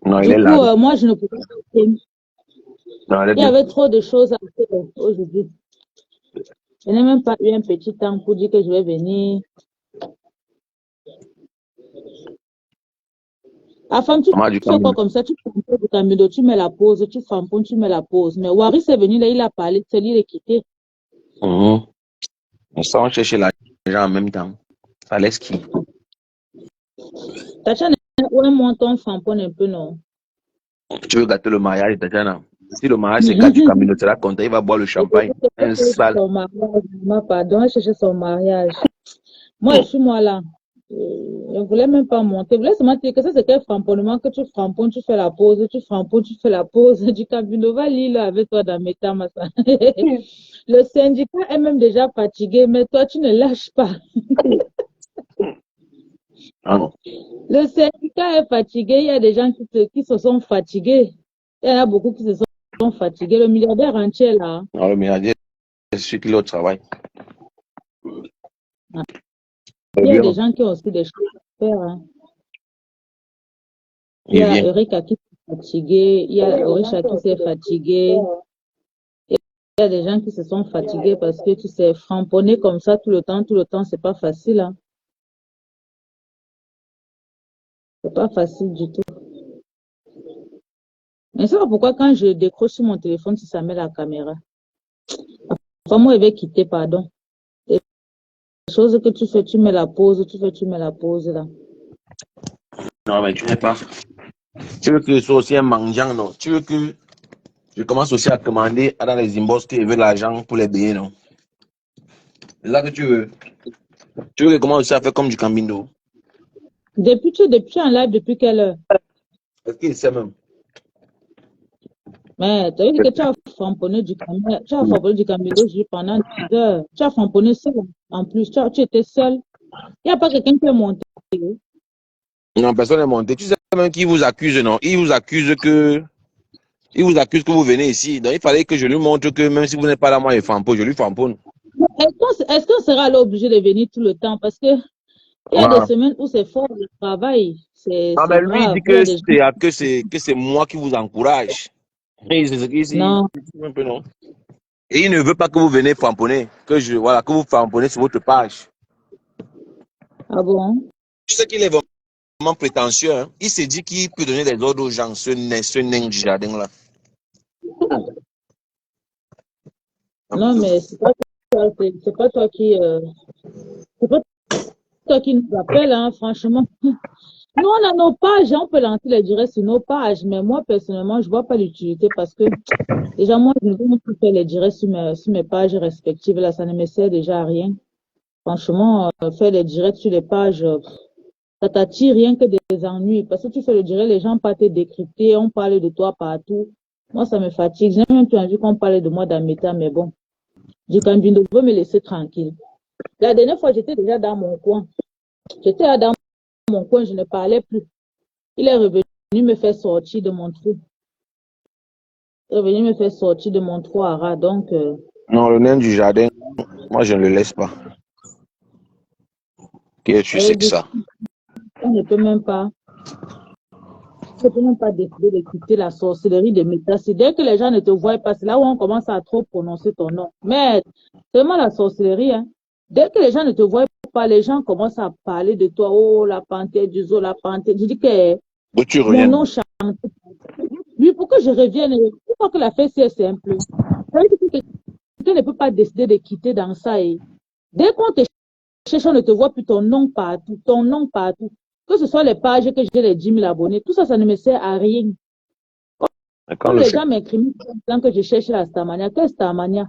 Non, il Du est coup, là. moi, je ne pouvais pas. Non, Il y avait trop de choses à faire aujourd'hui. Je n'ai même pas eu un petit temps pour dire que je vais venir. La femme, tu fais quoi comme ça? Tu prends du Cambindo, tu mets la pause, tu framponnes, tu mets la pause. Mais Waris est venu là, il a parlé, c'est lui qui est quitté. On s'en cherche l'argent en même temps. Ça laisse qui? Tatiana, ouais, monton framponne un peu, non? Tu veux gâter le mariage, Tatiana? Si le mariage c'est quand du Camino sera content, il va boire le champagne. Un sale. Son mariage, pardon, chercher son mariage. Moi, je suis moi là. Je ne voulais même pas monter. Je voulais seulement dire que ça, c'est quel framponnement que tu framponnes, tu fais la pause, tu framponnes, tu fais la pause. Du Camino va lire avec toi dans Metamassa. Le syndicat est même déjà fatigué, mais toi, tu ne lâches pas. Ah non. Le syndicat est fatigué. Il y a des gens qui se sont fatigués. Il y en a beaucoup qui se sont fatigués. Le milliardaire entier là. Non, le milliardaire, c'est celui qui est au travail. Il y a des gens qui ont aussi des choses à faire. Hein. Il y a Erika qui s'est fatigué. Il y a Orisha qui s'est fatigué. Il y a des gens qui se sont fatigués parce que tu sais, framponner comme ça tout le temps, c'est pas facile. Hein. C'est pas facile du tout. Mais c'est pas pourquoi quand je décroche sur mon téléphone, si ça met la caméra. Enfin, moi, je vais quitter, pardon. Les choses que tu fais, tu mets la pause, tu mets la pause là. Non, mais tu n'es pas. Tu veux que je sois aussi un mendiant, non? Tu veux que je commence aussi à commander dans les inbox qui veulent l'argent pour les billets, non? C'est ça que tu veux. Tu veux que je commence aussi à faire comme du Camino. Depuis tu es en live depuis quelle heure? Est-ce qu'il sait même? Mais tu as vu que tu as framponné du Camino pendant 10 heures. Tu as framponné seul. En plus, tu étais seul. Il n'y a pas quelqu'un qui est monté. Non, personne n'est monté. Tu sais même qui vous accuse, non? Il vous accuse que vous venez ici. Donc, il fallait que je lui montre que même si vous n'êtes pas là, moi, je lui framponne. Est-ce qu'on sera alors obligé de venir tout le temps? Parce que Il y a des Ah. semaines où c'est fort le travail. C'est Ah, mais lui, il grave. dit Il y a des gens. que c'est moi qui vous encourage. Et c'est ce qu'il dit, Non. un peu, non? Et il ne veut pas que vous venez framponner, que vous framponnez sur votre page. Ah bon? Je sais qu'il est vraiment prétentieux. Hein. Il s'est dit qu'il peut donner des ordres aux gens, ce nain du jardin-là. Non, mais c'est pas toi, c'est pas toi c'est pas toi qui nous appelle, hein, franchement. Nous, on a nos pages, on peut lancer les directs sur nos pages, mais moi, personnellement, je vois pas l'utilité parce que, déjà, moi, je ne peux même plus faire les directs sur mes pages respectives, là, ça ne me sert déjà à rien. Franchement, faire les directs sur les pages, ça t'attire rien que des ennuis, parce que tu fais le direct, les gens partent te décrypter, on parle de toi partout. Moi, ça me fatigue. J'ai même plus envie qu'on parle de moi dans mes temps, mais bon, du Cambindo veut me laisser tranquille. La dernière fois, j'étais déjà dans mon coin. J'étais là dans mon coin, je ne parlais plus. Il est revenu me faire sortir de mon trou. Il est revenu me faire sortir de mon trou à rat. Donc, Non, le nain du jardin, moi, je ne le laisse pas. Tu sais que ça. on ne peut même pas, décider de quitter la sorcellerie de Meta. C'est dès que les gens ne te voient pas, c'est là où on commence à trop prononcer ton nom. Mais c'est vraiment la sorcellerie, hein. Dès que les gens ne te voient pas, les gens commencent à parler de toi. Oh, la panthère du zoo, la panthère. Je dis que Où tu mon reviens? nom chante. Lui, pour que je revienne, je crois que la fête, c'est simple. Ça veut dire que quelqu'un ne peut pas décider de quitter dans ça. Et dès qu'on te cherche, on ne te voit plus ton nom partout, ton nom partout. Que ce soit les pages, que j'ai les 10 000 abonnés, tout ça, ça ne me sert à rien. Comme les gens m'incriminent tant que je cherche la Starmania, quelle Starmania?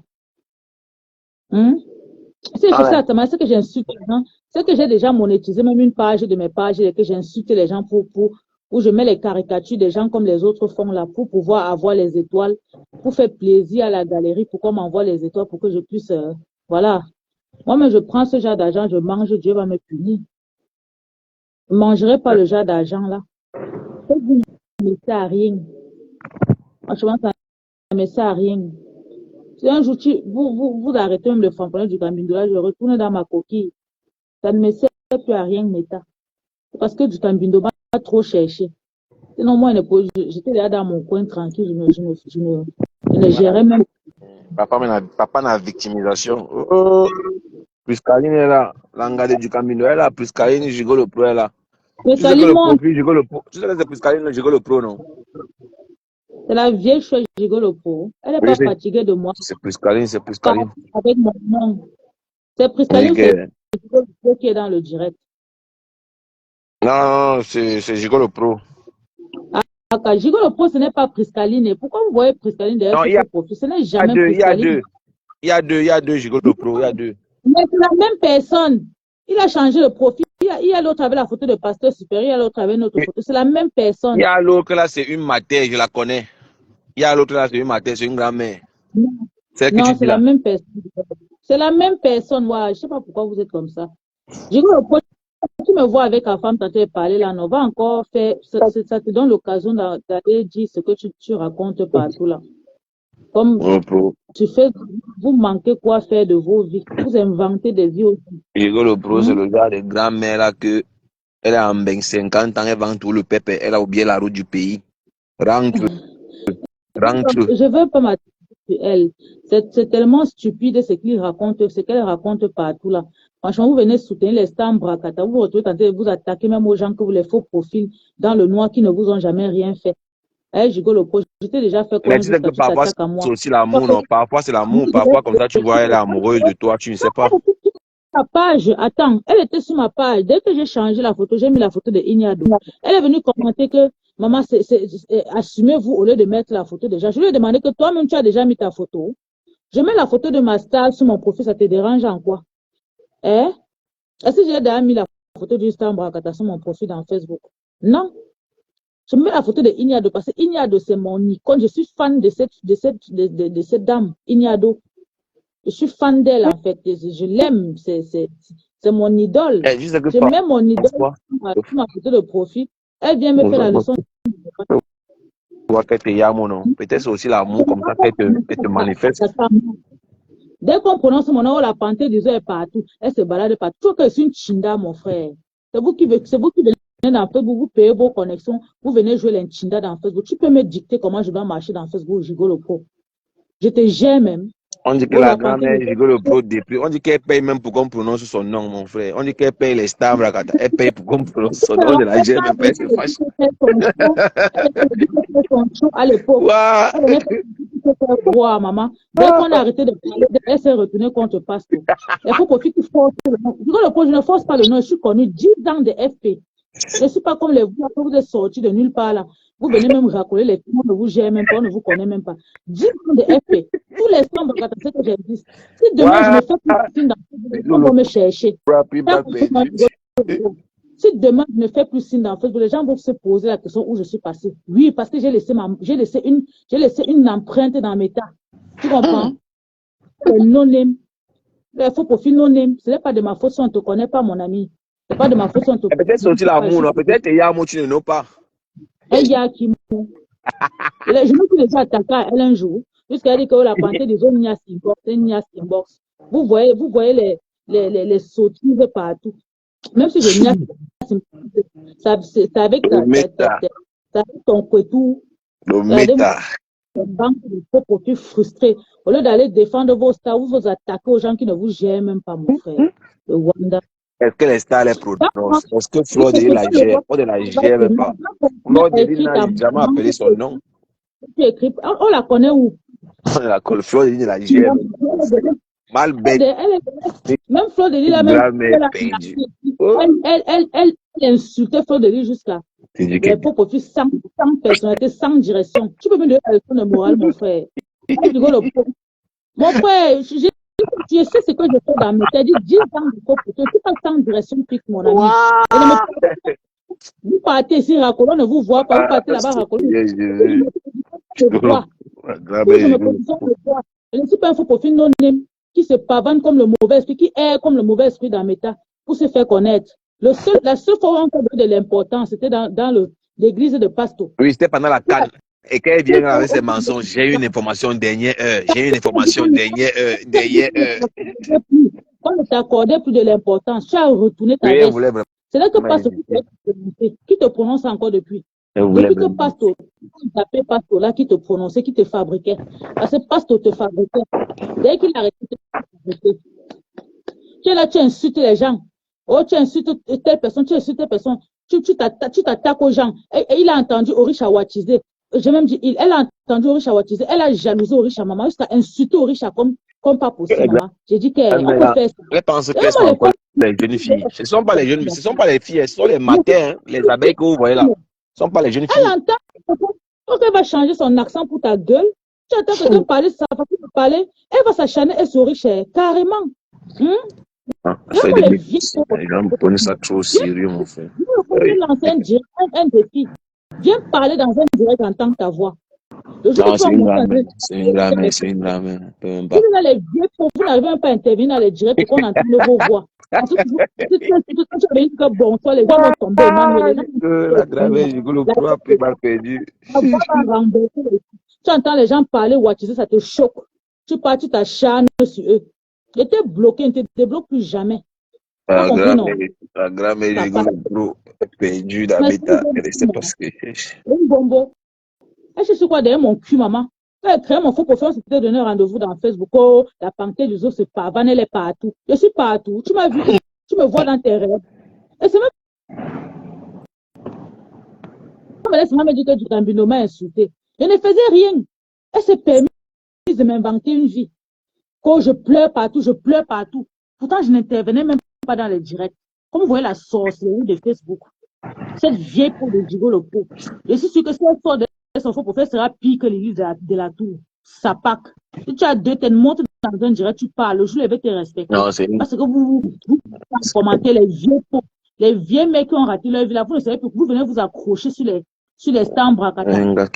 Si je cherche la Starmania, c'est que j'insulte les gens, c'est que j'ai déjà monétisé même une page de mes pages et que j'insulte les gens où je mets les caricatures des gens comme les autres font là pour pouvoir avoir les étoiles, pour faire plaisir à la galerie, pour qu'on m'envoie les étoiles pour que je puisse, voilà. Moi-même, je prends ce genre d'argent, je mange, Dieu va me punir. Je ne mangerai pas le genre d'argent là. Ça ne me sert à rien. Franchement, ça ne me sert à rien. Si un jour vous arrêtez même le framponnet du Cambindo là, je retourne dans ma coquille. Ça ne me sert plus à rien, Meta. Parce que du Cambindo va trop chercher. Sinon, moi, j'étais là dans mon coin tranquille, je ne gérais même. Papa n'a victimisation. Oh, Priscaline est là. L'engagé du Camino est là. Priscaline, Gigolo Pro est là. Mais Tu sais que le profil Gigolo Pro. Tu sais que c'est Priscaline, Gigolo Pro, non? C'est la vieille chose Gigolo Pro. Elle n'est pas fatiguée de moi. C'est Priscaline, c'est Priscaline. Avec mon nom. C'est Priscaline, c'est Gigolo Pro qui est dans le direct. Non, c'est Gigolo Pro. Gigolo Pro, ce n'est pas Priscaline. Pourquoi vous voyez Priscaline derrière ce profil? Ce n'est jamais Priscaline. Il y a deux Gigolo Pro, il y a deux. Mais c'est la même personne. Il a changé le profil. Il y a l'autre avec la photo de pasteur supérieur, il y a l'autre avec notre photo. C'est la même personne. Il y a l'autre là, c'est une matière, je la connais. Il y a l'autre là, c'est une matière, c'est une grand-mère. Non, c'est la même personne. C'est la même personne. Ouais, je ne sais pas pourquoi vous êtes comme ça. Gigolo Pro, tu me vois avec ta femme, tu parler là, on va encore faire. Ça te donne l'occasion d'aller dire ce que tu racontes partout là. Comme vous manquez quoi faire de vos vies. Vous inventez des vies aussi. Gigolo Pro, c'est le gars de grand-mère là que elle a en 50 ans, elle vend tout le pépé, elle a oublié la route du pays. Rentre. Je veux pas m'attirer sur elle. C'est tellement stupide ce qu'elle raconte partout là. Franchement, vous venez soutenir les Stambrakata, vous vous retrouvez tenter de vous attaquer même aux gens que vous les faux profils dans le noir qui ne vous ont jamais rien fait. Gigolo Pro, je t'ai déjà fait quoi? Mais tu sais que parfois c'est aussi l'amour, non? Parfois c'est l'amour, parfois comme ça tu vois elle est amoureuse de toi, tu ne sais pas. Ma page, attends, elle était sur ma page. Dès que j'ai changé la photo, j'ai mis la photo de Ignado. Elle est venue commenter que maman, assumez-vous au lieu de mettre la photo déjà. Je lui ai demandé que toi-même tu as déjà mis ta photo. Je mets la photo de ma star sur mon profil, ça te dérange en quoi? Est-ce que j'ai déjà mis la photo du Star Mbrakata sur mon profil dans Facebook? Non. Je mets la photo de Ignado parce que Ignado, c'est mon icône. Je suis fan de cette dame, Ignado. Je suis fan d'elle en fait. Je l'aime. C'est mon idole. Je mets mon idole sur ma photo de profil. Elle vient me faire la leçon. Peut-être c'est aussi l'amour comme ça qu'elle te manifeste. Dès qu'on prononce mon nom, la panthère du zoo est partout. Elle se balade partout. Tu vois que je suis une chinda, mon frère. C'est vous qui venez dans Facebook, vous payez vos connexions, vous venez jouer l'Inchinda dans Facebook. Tu peux me dicter comment je dois marcher dans Facebook, Gigolo Pro. Je te gère même. On dit que la grand-mère Gigolo Pro depuis. On dit qu'elle paye même pour qu'on prononce son nom, mon frère. On dit qu'elle paye les stars, Brakata. Elle paye pour qu'on prononce son nom. On ne la gère même pas, elle se fâche. À l'époque, maman. Dès qu'on a arrêté de parler, elle s'est retournée contre Pasteur. Il faut que tu forces le nom. Je ne force pas le nom, je suis connu 10 ans de FP. Je ne suis pas comme les vous êtes sortis de nulle part là. Vous venez même racoler les gens, on ne vous gère même pas, on ne vous connaît même pas. 10 ans de FP. Tous les chambres que j'existe. Si demain je ne fais plus signe dans Facebook, on va me chercher. Si demain je ne fais plus signe dans Facebook, les gens vont se poser la question où je suis passé. Oui, parce que j'ai laissé une empreinte dans mes tas. Tu comprends? Le non-name. Il faut profil non-name. Ce n'est pas de ma faute si on ne te connaît pas, mon ami. Ce n'est pas de ma faute si on te connaît. Peut-être sorti l'amour, non? Peut-être il y a un mot tu ne know pas. Il y a qui m'a. Je me suis déjà attaqué à elle un jour. Jusqu'à dire que la panthère des zones Nias Inbox. Vous voyez les sottises partout. Même si je c'est avec ton couetou. Le méta. Faut profil frustré. Au lieu d'aller défendre vos stars, vous vous attaquez aux gens qui ne vous gèrent même pas, mon frère. Le Wanda. Est-ce que les stars les prononcent? Est-ce que Flo Deli la gère? On ne la gère même pas. Flo Deli n'a jamais appelé son nom. On la connaît où? On la connaît. Flo Deli la gère. Mal bête. Même Flo Deli la même. Elle insultait Flo Deli jusqu'à. Les pauvres filles sans personnalité, sans direction. Tu peux me donner la leçon de morale, mon frère. Mon frère, je sais ce que je fais dans mes têtes. 10 ans de couple. Je ne suis pas sans direction, pique mon ami. Vous partez ici, racolons, ne vous voit pas. Vous partez là-bas, racolons. Je ne suis pas un faux profil non-name qui se pavane comme le mauvais esprit, qui est comme le mauvais esprit dans mes tas pour se faire connaître. La seule fois où on a de l'importance, c'était dans l'église de Pasto. Oui, c'était pendant la canne. Et quand elle vient avec ses mensonges, j'ai une information dernière heure. Quand on t'accordait plus de l'importance, tu as retourné ta veste. C'est là que Pasto qui te prononce encore depuis. Depuis que Pasto, t'appelais Pasto là, qui te prononçait, qui te fabriquait. Parce que Pasto te fabriquait. Dès qu'il a arrêté de te fabriquer, tu es là, tu insultes les gens. Oh, tu insultes telle personne, tu insultes telle personne. Tu t'attaques aux gens. Et il a entendu Orisha Watizé. J'ai même dit, elle a entendu Orisha Watizé. Elle a jalousé Orisha maman jusqu'à insulter Orisha comme pas possible, maman. J'ai dit qu'elle peut faire ça. Elle pense qu'elles sont encore les jeunes filles. Ce ne sont pas les jeunes filles, ce ne sont pas les filles, ce sont les matins, les abeilles que vous voyez là. Ce ne sont pas les jeunes filles. Elle entend. Quand elle va changer son accent pour ta gueule, tu attends que tu parles, ça va plus parler. Elle va s'acharner et sourire carrément. Les gens prennent ça trop au sérieux, mon frère. Vous lancer un défi. Viens parler dans un direct en tant que ta voix. Non, c'est une ramène. Vous n'arrivez même pas à intervenir dans les directs pour qu'on entende vos voix. Parce que si tu avais dit que bon, toi, les gens vont tomber. La gravée, le pro a pris mal perdu. Tu entends les gens parler, watcher, ça te choque. Tu pars, tu t'acharnes sur eux. Tu étais bloqué, tu ne te débloques plus jamais. La grammaire, le pro est perdu dans la bêta. C'est parce que. Bombo. Je suis quoi derrière mon cul, maman? J'ai créé mon faux profil, c'était donner un rendez-vous dans Facebook. Oh, la panthère du zoo, c'est pas, elle est partout. Je suis partout. Tu m'as vu, tu me vois dans tes rêves. Et c'est même. Laisse-moi me dire que du Gambino m'a insulté. Je ne faisais rien. Elle s'est permis de m'inventer une vie. Quand je pleure partout, Pourtant, je n'intervenais même pas dans les directs. Comme vous voyez la sorcellerie de Facebook. Cette vieille peau de Gigolo Pro. Je suis sûr que si elle sort de son faux profil sera pire que l'église de la tour. Ça pack. Si tu as deux têtes, montes dans un direct, tu parles. Je vais te respecter. Non, parce que vous commentez les vieux pots. Les vieux mecs qui ont raté leur vie là, vous ne savez plus. Vous venez vous accrocher sur les stands bracata.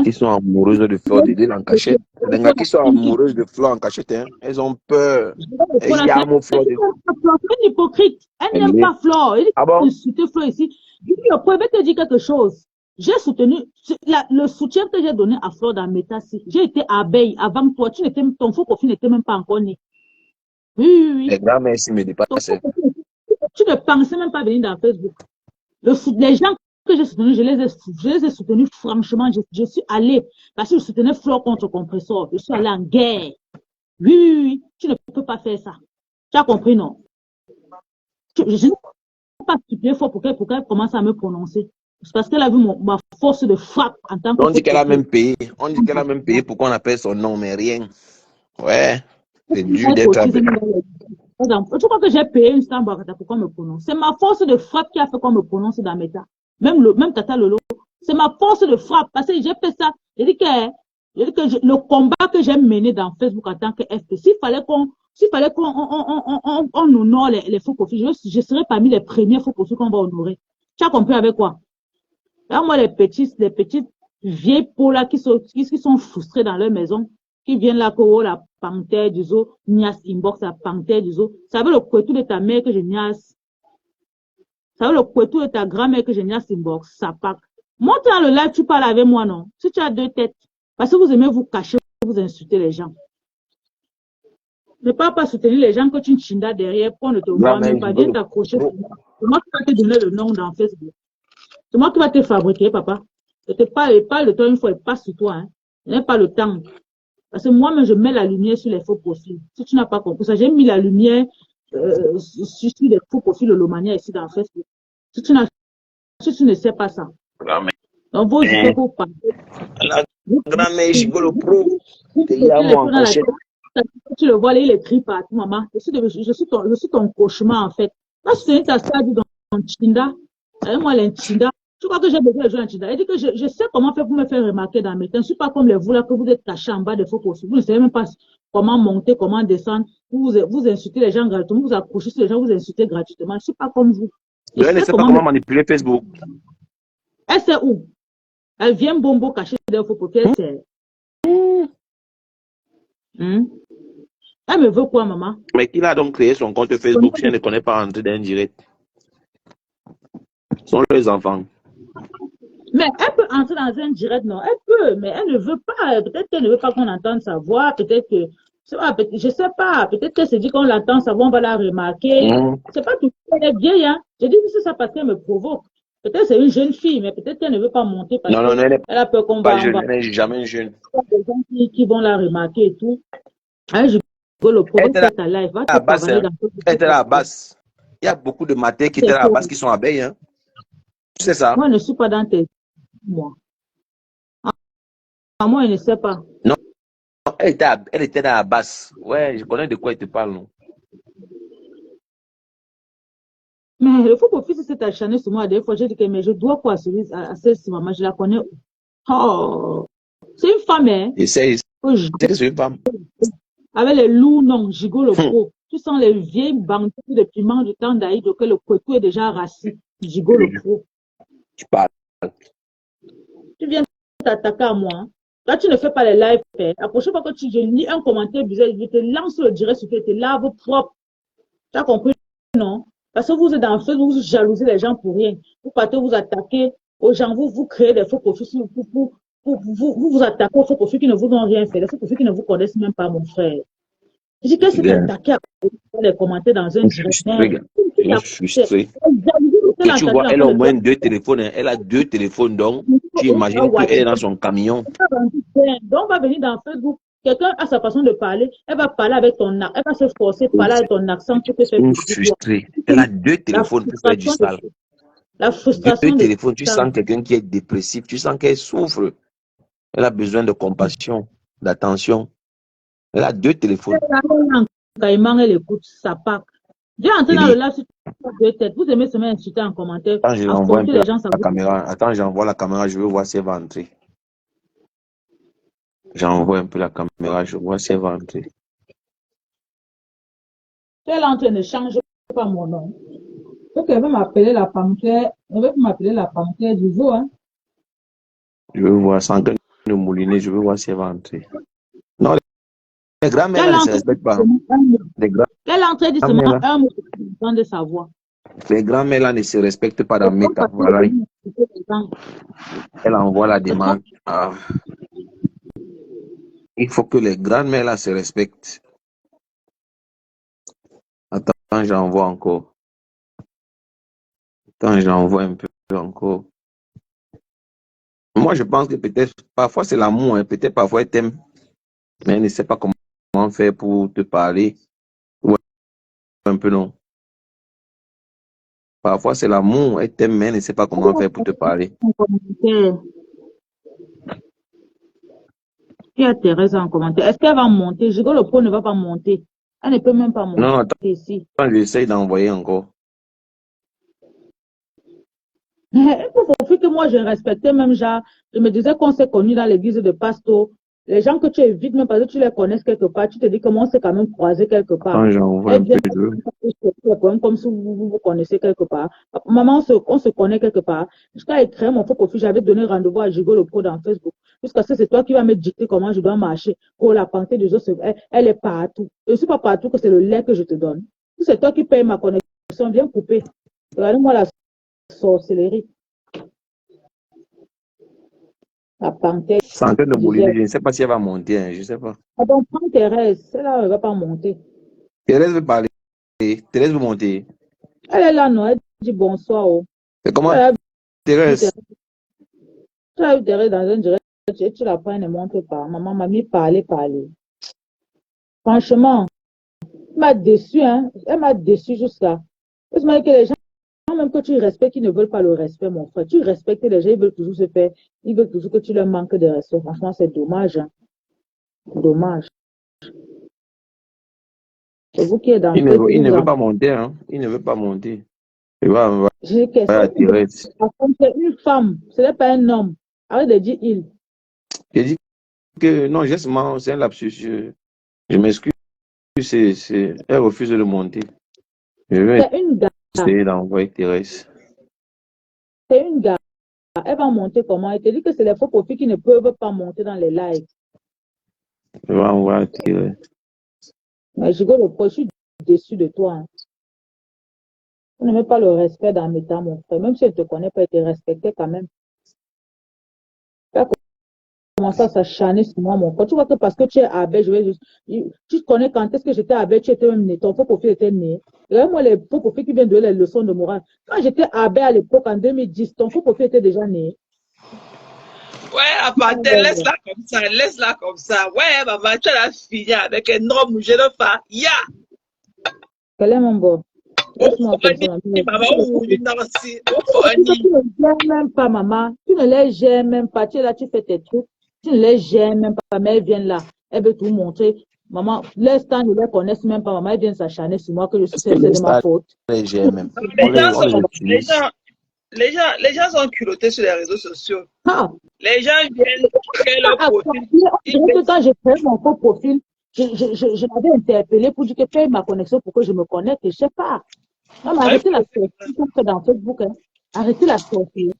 Qui sont amoureuses de Flo Deli en cachette. Les gars qui sont amoureuses de Flo en cachette, elles ont peur. Il y a mon Flo Deli. C'est une hypocrite. Elle n'aime pas Flo. Elle insulte Flo ici. Je vais te dire quelque chose. J'ai soutenu le soutien que j'ai donné à Flo dans Métassi. J'ai été abeille avant toi. Ton faux profil n'était même pas encore né. Oui. Les gars, merci me dépasser. Tu ne pensais même pas venir dans Facebook. Les gens que j'ai soutenus, je les ai soutenus franchement. Je suis allée, parce que je soutenais Flore contre Compressor. Je suis allée en guerre. Oui, oui, oui, tu ne peux pas faire ça. Tu as compris, non? Je ne peux pas supplier Flore pour qu'elle commence à me prononcer. C'est parce qu'elle a vu ma force de frappe en tant que On dit qu'elle a faux même payé. On dit qu'elle a même payé pour qu'on appelle son nom, mais rien. Ouais, c'est dur d'être appelé. Tu crois que j'ai payé une star pour qu'on me prononce? C'est ma force de frappe qui a fait qu'on me prononce dans mes tas. Même Tata Lolo. C'est ma force de frappe parce que j'ai fait ça. J'ai dit que le combat que j'ai mené dans Facebook en tant que FP, s'il fallait qu'on honore les faux profils, je serais parmi les premiers faux profils qu'on va honorer. Tu as compris avec quoi? Là, moi, les petites vieilles peaux là qui sont frustrées dans leur maison, qui viennent là, la panthère du zoo, nias inbox, la panthère du zoo. Ça veut le couetou de ta mère que je niasse. Ça veut le couetou de ta grand-mère que je niasse inbox. Ça part. Monte dans le live, tu parles avec moi, non? Si tu as deux têtes. Parce que vous aimez vous cacher, vous insulter les gens. Ne pas soutenir les gens que tu chindas derrière pour ne te voir même pas. Viens t'accrocher. C'est moi qui vais te donner le nom dans Facebook. C'est moi qui vais te fabriquer, papa. Je te parle de toi une fois et pas sur toi. Hein. Je n'ai pas le temps. Parce que moi-même, je mets la lumière sur les faux profils. Si tu n'as pas compris ça, j'ai mis la lumière sur les faux profils de l'Omania ici dans Facebook. Si tu ne sais pas ça. Donc, vous dites que vous parlez. La grand-mère Gigolo Pro. Tu le vois, là, il écrit partout, maman. Je suis ton cauchemar, en fait. Là, c'est ta stade dans Chinda. Moi, l'Intinda. Tu crois que j'ai besoin de jouer en Chinda? Elle dit que je sais comment faire pour me faire remarquer dans mes temps. Je ne suis pas comme les vous là que vous êtes cachés en bas des faux profils. Vous ne savez même pas comment monter, comment descendre. Vous insultez les gens gratuitement, vous accrochez sur les gens, vous insultez gratuitement. Je ne suis pas comme vous. Elle ne sait pas comment manipuler Facebook. Elle sait où? Elle vient bombo cacher des faux profils. Elle sait. Elle me veut quoi, maman? Mais qui a donc créé son compte Facebook si elle ne connaît pas rentrer dans un direct? Ce sont les enfants. Mais elle peut entrer dans un direct, non? Elle peut, mais elle ne veut pas. Peut-être qu'elle ne veut pas qu'on entende sa voix. Peut-être que, je ne sais pas. Peut-être qu'elle se dit qu'on l'entend sa voix, on va la remarquer. C'est pas tout. Elle est vieille, hein. Je dis que c'est ça parce qu'elle me provoque. Peut-être c'est une jeune fille, mais peut-être qu'elle ne veut pas monter parce qu'elle a peur qu'on va. Elle n'est jamais jeune. Il y a des gens qui vont la remarquer et tout. Je go le provoque ta live. Elle était là à Basse. Il y a beaucoup de matins qui étaient là à Basse qui sont abeilles, hein. Tu sais ça? Moi, je ne suis pas dans tes... Moi. Moi, je ne sais pas. Non, elle était là à Basse. Ouais, je connais de quoi il te parle, non? Mais le faux profil, c'est acharné sur moi. Des fois, j'ai dit que mais je dois quoi à celle-ci, maman. Je la connais. Oh, c'est une femme, hein? C'est une femme. Avec les loups, non, Gigot le pro. Tu sens les vieilles bandes de piment du temps d'Aïd, que le couteau est déjà rassis. Gigot le pro. Tu parles. Tu viens t'attaquer à moi. Hein? Là, tu ne fais pas les lives. La prochaine fois que je lis un commentaire bizarre, je te lance le direct sur tes lave propre. Tu as compris, non? Parce que vous êtes dans le feu, vous jalousez les gens pour rien. Vous partez vous attaquer aux gens, vous créez des faux profils vous attaquez aux faux profils qui ne vous ont rien fait, des faux profils qui ne vous connaissent même pas, mon frère. Je dis, qu'est-ce que tu attaqué à les commenter dans un direct? Je suis frustré. Tu vois, elle a au moins 2 téléphones. Elle a 2 téléphones, donc tu imagines qu'elle est dans son camion. Donc, on va venir dans Facebook. Quelqu'un a sa façon de parler, elle va parler avec ton accent, elle va se forcer à parler avec ton accent. Frustré. Elle a 2 téléphones pour faire du sale. La frustration. 2 téléphones, tu sens quelqu'un qui est dépressif, tu sens qu'elle souffre. Elle a besoin de compassion, d'attention. Elle a 2 téléphones. Elle écoute sa pack. Viens entrer dans le live sur 2 têtes. Vous aimez se mettre insulter en commentaire. Attends, j'envoie la caméra. Attends, j'envoie la caméra, je veux voir si elle va entrer. J'envoie un peu la caméra, je vois si elle va entrer. Elle entre, ne change pas mon nom. Donc, elle veut m'appeler la panthère. Elle veut m'appeler la panthère du zoo. Hein. Je veux voir sans que nous mouliner, je veux voir si elle va entrer. Non, les grands-mères ne se respectent pas. Elle entre dit seulement un mot de sa voix. Les grands-mères là ne se respectent pas dans mes cas. Voilà. Elle envoie la demande. Ah. Il faut que les grandes-mères là se respectent. Attends, j'envoie encore. Quand j'envoie un peu encore. Moi, je pense que peut-être, parfois c'est l'amour, hein. Peut-être parfois elle t'aime, mais elle ne sait pas comment faire pour te parler. Ouais, un peu non. Parfois c'est l'amour, elle t'aime, mais elle ne sait pas comment faire pour te parler. En commentaire, il y a Thérèse en commentaire. Est-ce qu'elle va monter? Je dis que le pot ne va pas monter. Elle ne peut même pas monter Non, attends, ici. j'essaye d'envoyer encore. Il faut que moi je respectais même genre, je me disais qu'on s'est connus dans l'église de Pasto. Les gens que tu évites, même parce que tu les connais quelque part, tu te dis comment on s'est quand même croisé quelque part. Quand j'envoie Elle un peu vient de... comme si vous connaissez quelque part. Maman, on se connaît quelque part. Jusqu'à écrire mon faux profil, j'avais donné rendez-vous à Jigo le Pro dans Facebook. Jusqu'à ce que c'est toi qui vas me dicter comment je dois marcher. Pour la pensée des autres, elle est partout. Et c'est pas partout que c'est le lait que je te donne. Si c'est toi qui payes ma connexion, viens couper. Regardez-moi la sorcellerie. La panthère C'est en train de disait, boulir, je ne sais pas si elle va monter, hein, je ne sais pas. ah bon, prends Thérèse, celle-là, elle ne va pas monter. Thérèse veut parler. Thérèse veut monter. Elle est là, non, elle dit bonsoir. Oh. C'est comment Elle a vu Thérèse? Thérèse dans un direct, tu la prends, elle ne monte pas. Maman m'a mis parler. Franchement, elle m'a déçu, hein. Elle m'a déçu jusqu'à. Parce que les gens, même que tu respectes, ils ne veulent pas le respect, mon frère. Tu respectes les gens, ils veulent toujours se faire, ils veulent toujours que tu leur manques de respect. Franchement, c'est dommage, hein. Dommage. C'est vous qui êtes dans Il Facebook, ne vous veut en. pas monter, hein. Il ne veut pas monter. Il va J'ai une question. à Thérèse. C'est une femme, ce n'est pas un homme. Arrête de dire il. J'ai dit que non, justement, c'est un lapsus. Je m'excuse. Elle refuse de monter. Je vais C'est une gare. essayer d'envoyer Thérèse. C'est une gare. Elle va monter comment? Elle te dit que c'est les faux profils qui ne peuvent pas monter dans les lives. Je vais envoyer Thérèse. Mais je suis déçu de toi. Hein. Tu ne mets pas le respect dans mes temps, mon frère. Même si elle ne te connaît pas, elle te respectait quand même. Tu as commencé à s'acharner sur moi, mon frère. Tu vois que parce que tu es abbé, je vais juste. Tu connais quand est-ce que j'étais abbé, tu étais même né. Ton faux profil était né. Regarde-moi les faux profils qui viennent de les leçons de morale. Quand j'étais abbé à l'époque, en 2010, ton faux profil était déjà né. Ouais, Apathé, laisse-la comme ça, laisse-la comme ça. Ouais, maman, tu as fini avec un homme, je ne fais. Ya! Quel est mon beau? Laisse-moi comme ça. Maman, ou une Nancy, ou Tu Fanny. ne les gères même pas, maman. Tu ne les gères même pas. Tu es là, tu fais tes trucs. Tu ne les gères même pas. Mais elles viennent là. Elles veulent tout montrer. Maman, l'instant, ne les connaissent même pas. Maman, elles viennent s'acharner sur moi que je suis c'est de ma faute. Les GMM. Les gens On les sont, utilise. les gens sont culottés sur les réseaux sociaux. Ah, Les gens viennent créer leur profil. quand j'ai créé mon faux profil, je l'avais interpellé pour dire que paye ma connexion pour que je me connecte. Je ne sais pas. Non, mais arrêtez la sortie comme c'est dans Facebook. Hein. Arrêtez la sortie.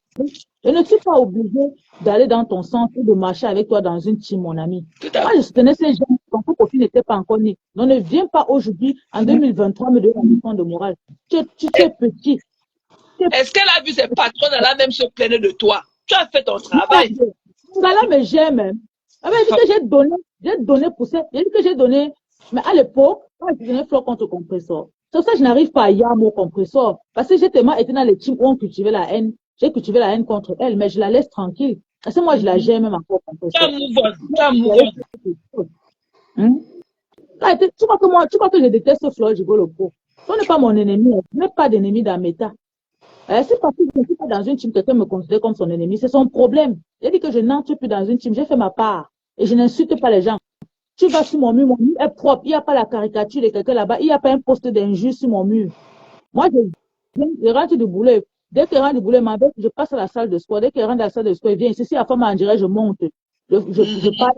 Je ne suis pas obligée d'aller dans ton sens ou de marcher avec toi dans une team, mon ami. Moi, je soutenais ces gens, ton faux profil n'était pas encore né. Donc, ne viens pas aujourd'hui, en 2023, me donner une leçon de morale. Tu es petit. Est-ce qu'elle a vu ses patrons, elle a même se plaindre de toi? Tu as fait ton travail. Là, mais j'ai même. Elle m'a dit que j'ai donné pour ça. J'ai dit que j'ai donné. Mais à l'époque, quand je donnais flot contre compresseur. C'est pour ça que je n'arrive pas à y mon compresseur. Parce que j'ai tellement été dans les teams où on cultivait la haine. J'ai cultivé la haine contre elle, mais je la laisse tranquille. Parce que moi, je la gère même encore compresseur. Tu as move on. Tu vois que je déteste Fleur Jigo Pro. Ce n'est pas mon ennemi. Je n'ai pas d'ennemi dans mes tas. C'est parce que je ne suis pas dans une team, quelqu'un me considère comme son ennemi. C'est son problème. J'ai dit que je n'entre plus dans une team. J'ai fait ma part. Et je n'insulte pas les gens. Tu vas sur mon mur est propre. Il n'y a pas la caricature de quelqu'un là-bas. Il n'y a pas un poste d'injure sur mon mur. Moi, je rentre du boulot. Dès que je rentre du boulot, je passe à la salle de sport. Dès que je rentre à la salle de sport, il vient ici. Si la femme en dirait, je monte. Je parle.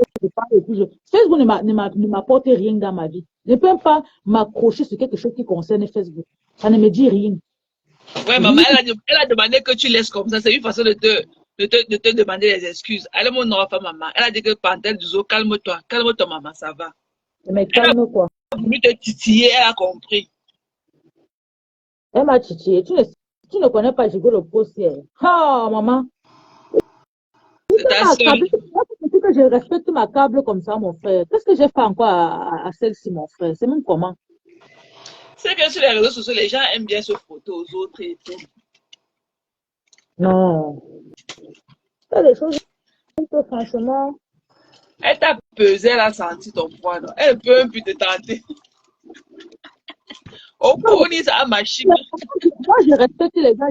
Et puis Facebook ne m'apporte rien dans ma vie. Je ne peux pas m'accrocher sur quelque chose qui concerne Facebook. Ça ne me dit rien. Ouais, maman, elle a demandé que tu laisses comme ça. C'est une façon de te demander des excuses. Elle est mon enfant, maman. Elle a dit que Pantel du zoo, calme-toi, maman, ça va. Mais calme quoi. Elle a voulu te titiller, elle a compris. Elle m'a titillé. Tu ne connais pas Jigo le postier. Ah, maman. C'est ta soeur. Que je respecte ma câble comme ça, mon frère. Qu'est-ce que j'ai fait encore à celle-ci, mon frère? C'est même comment? C'est que sur les réseaux sociaux, les gens aiment bien se photo aux autres et tout. Non. C'est des choses que franchement. Elle t'a pesé, elle a senti ton poids, non? Elle peut même plus te tenter. Au Non, pony, ça a machine. moi, je respecte les gens.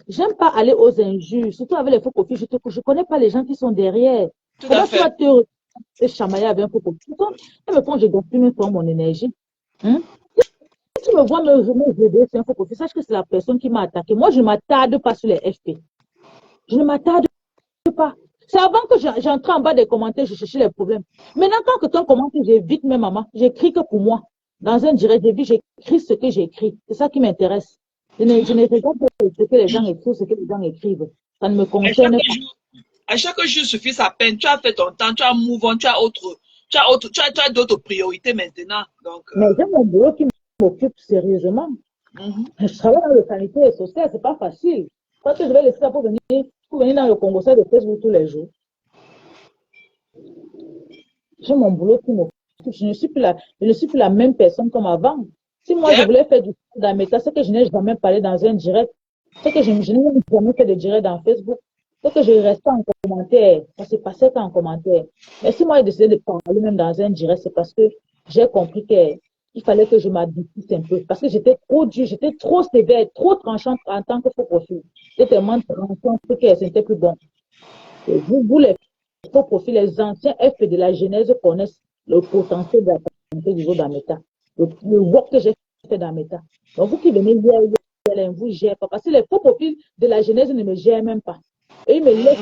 J'aime pas aller aux injures, surtout avec les faux profils. Je connais pas les gens qui sont derrière. Tout à Comment tu fait. vas te chamailler avec un faux profil? Elles me font, je gaspille une fois mon énergie. Hein? Si tu me vois me aider sur un faux profil, sache que c'est la personne qui m'a attaqué. Moi, je ne m'attarde pas sur les FP. Je ne m'attarde pas. C'est avant que j'entre en bas des commentaires, je cherchais les problèmes. Maintenant, quand que ton commentaire, j'évite mes mamans. J'écris que pour moi. Dans un direct, j'écris ce que j'écris. C'est ça qui m'intéresse. Je ne regarde pas ce que les gens écrivent, ce que les gens écrivent. Ça ne me concerne pas. À chaque jour suffit sa peine. Tu as fait ton temps, tu as move on, tu as d'autres priorités maintenant. Donc, Mais j'ai mon boulot qui m'occupe sérieusement. Je travaille dans le sanitaire et social, c'est pas facile. Parce que je vais laisser ça pour venir dans le Congo de Facebook tous les jours. J'ai mon boulot qui m'occupe. Je ne suis plus la même personne comme avant. Si moi je voulais faire du dans mes méta, c'est que je n'ai jamais parlé dans un direct. C'est que je n'ai jamais fait de direct dans Facebook. C'est que je restais en commentaire. Ça se passait en commentaire. Mais si moi j'ai décidé de parler même dans un direct, c'est parce que j'ai compris qu'il fallait que je m'habitue un peu. Parce que j'étais trop dur, j'étais trop sévère, trop tranchante en tant que faux profil. J'étais tellement tranchante que c'était plus bon. Et vous les faux profils, les anciens F de la Genèse connaissent le potentiel de la santé du jour dans Meta. Le work que j'ai fait dans Meta. Donc, vous qui venez hier, vous ne gérez pas. Parce que les faux profils de la Genèse ne me gèrent même pas. Et ils me laissent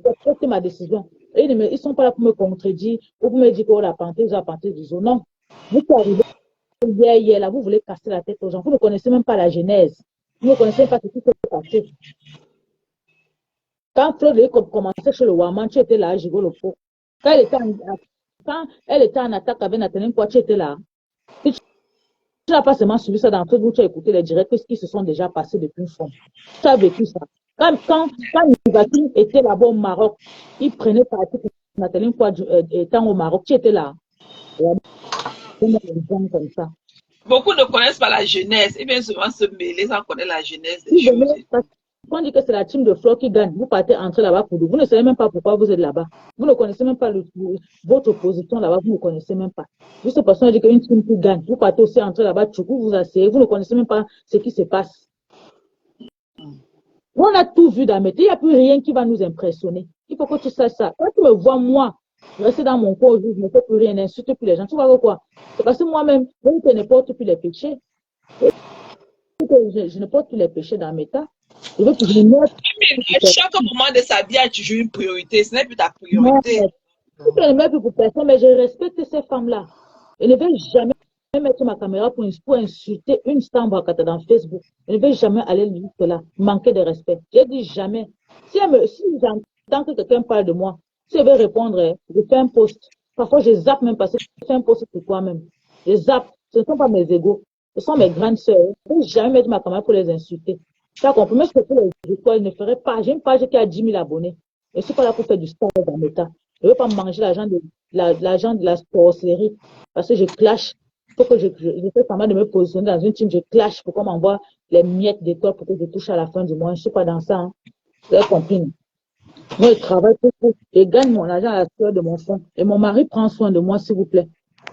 accepter ma décision. Et ils ne sont pas là pour me contredire ou pour me dire que la panthère, ils ont la panthère du jour. Non. Vous qui arrivez hier, là, vous voulez casser la tête aux gens. Vous ne connaissez même pas la Genèse. Vous ne connaissez même pas ce qui s'est passé. Quand Claude commençait chez le Waman, tu étais là, Jigo le faux. Quand elle était en attaque avec Nathalie, tu étais là. Tu n'as pas seulement suivi ça dans Facebook, tu as écouté les directs qui se sont déjà passés depuis une fois. Tu as vécu ça. Quand Nivakin était là-bas au Maroc, il prenait parti pour Nathalie étant au Maroc, tu étais là. Comme ça. Beaucoup ne connaissent pas la jeunesse. Ils viennent souvent se mêler sans connaître la jeunesse des choses. On dit que c'est la team de Flo qui gagne. Vous partez entrer là-bas pour vous. Vous ne savez même pas pourquoi vous êtes là-bas. Vous ne connaissez même pas votre position là-bas. Vous ne connaissez même pas. Juste parce qu'on dit qu'une team qui gagne. Vous partez aussi entrer là-bas. Du coup, vous asseyez. Vous ne connaissez même pas ce qui se passe. On a tout vu dans Mété. Il n'y a plus rien qui va nous impressionner. Il faut que tu saches ça. Quand tu me vois, moi, rester dans mon coin, je ne fais plus rien, n'insulte plus les gens. Tu vois pourquoi? C'est parce que moi-même, je ne porte plus les péchés. Je ne porte plus les péchés dans Méta. Je veux que je note. À chaque moment de sa vie, il y a toujours une priorité. Ce n'est plus ta priorité. Je ne mets plus pour personne, mais je respecte ces femmes-là. Je ne vais jamais mettre ma caméra pour insulter une star dans Facebook. Je ne vais jamais aller lui dire là, manquer de respect. J'ai dit jamais. Si j'entends que quelqu'un parle de moi, si je vais répondre, je fais un post. Parfois, je zappe même parce que je fais un post pour toi-même. Je zappe. Ce ne sont pas mes égaux. Ce sont mes grandes sœurs. Je ne vais jamais mettre ma caméra pour les insulter. Tu as compris? Même si les étoiles ne feraient pas. J'ai une page qui a 10 000 abonnés. Je ne suis pas là pour faire du sport dans l'État. Je ne veux pas manger l'argent de la sorcellerie parce que je clash. Il faut que je fais pas mal de me positionner dans une team. Je clash pour qu'on m'envoie les miettes d'étoiles pour que je touche à la fin du mois. Je ne suis pas dans ça. Hein. Vous avez compris? Moi, je travaille beaucoup. Je gagne mon argent à la sueur de mon fond. Et mon mari prend soin de moi, s'il vous plaît.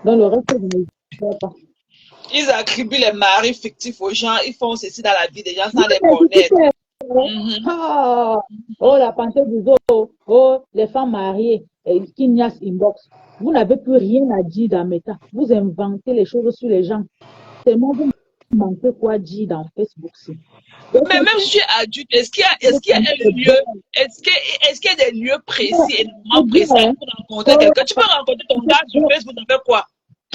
Dans le reste, je ne sais pas. Ils attribuent les maris fictifs aux gens. Ils font ceci dans la vie des gens sans les connaître. Oh, la panthère du zoo. Oh, les femmes mariées. Qui niassent inbox. Vous n'avez plus rien à dire dans Meta. Vous inventez les choses sur les gens. Tellement vous manquez quoi dire dans Facebook. Mais même si tu es adulte, est-ce qu'il y a un lieu, est-ce qu'il y a des lieux précis et des moments précis pour rencontrer quelqu'un? Tu peux rencontrer ton gars sur Facebook, tu fais quoi?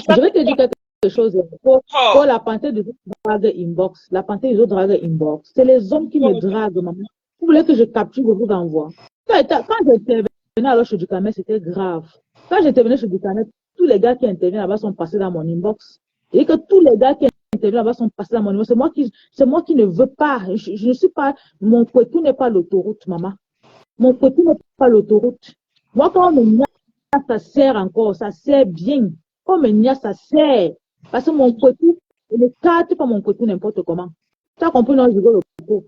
Je vais te dire quelque chose. Pour la panthère du drague inbox, la panthère du drague inbox, c'est les hommes qui me draguent, maman. Vous voulez que je capture, je vous envoie. Quand j'intervenais alors chez Ducamet, c'était grave. Quand j'intervenais chez Ducamet, tous les gars qui interviennent là-bas sont passés dans mon inbox. Et que tous les gars qui interviennent là-bas sont passés dans mon inbox. C'est moi qui ne veux pas. Je ne suis pas, mon côté n'est pas l'autoroute, maman. Mon côté n'est pas l'autoroute. Moi, quand on me niaise, ça sert encore, ça sert bien. Quand on me niaise, ça sert. Parce que mon côté, je ne carte pas mon côté n'importe comment. Tu as compris, non, je veux le côté.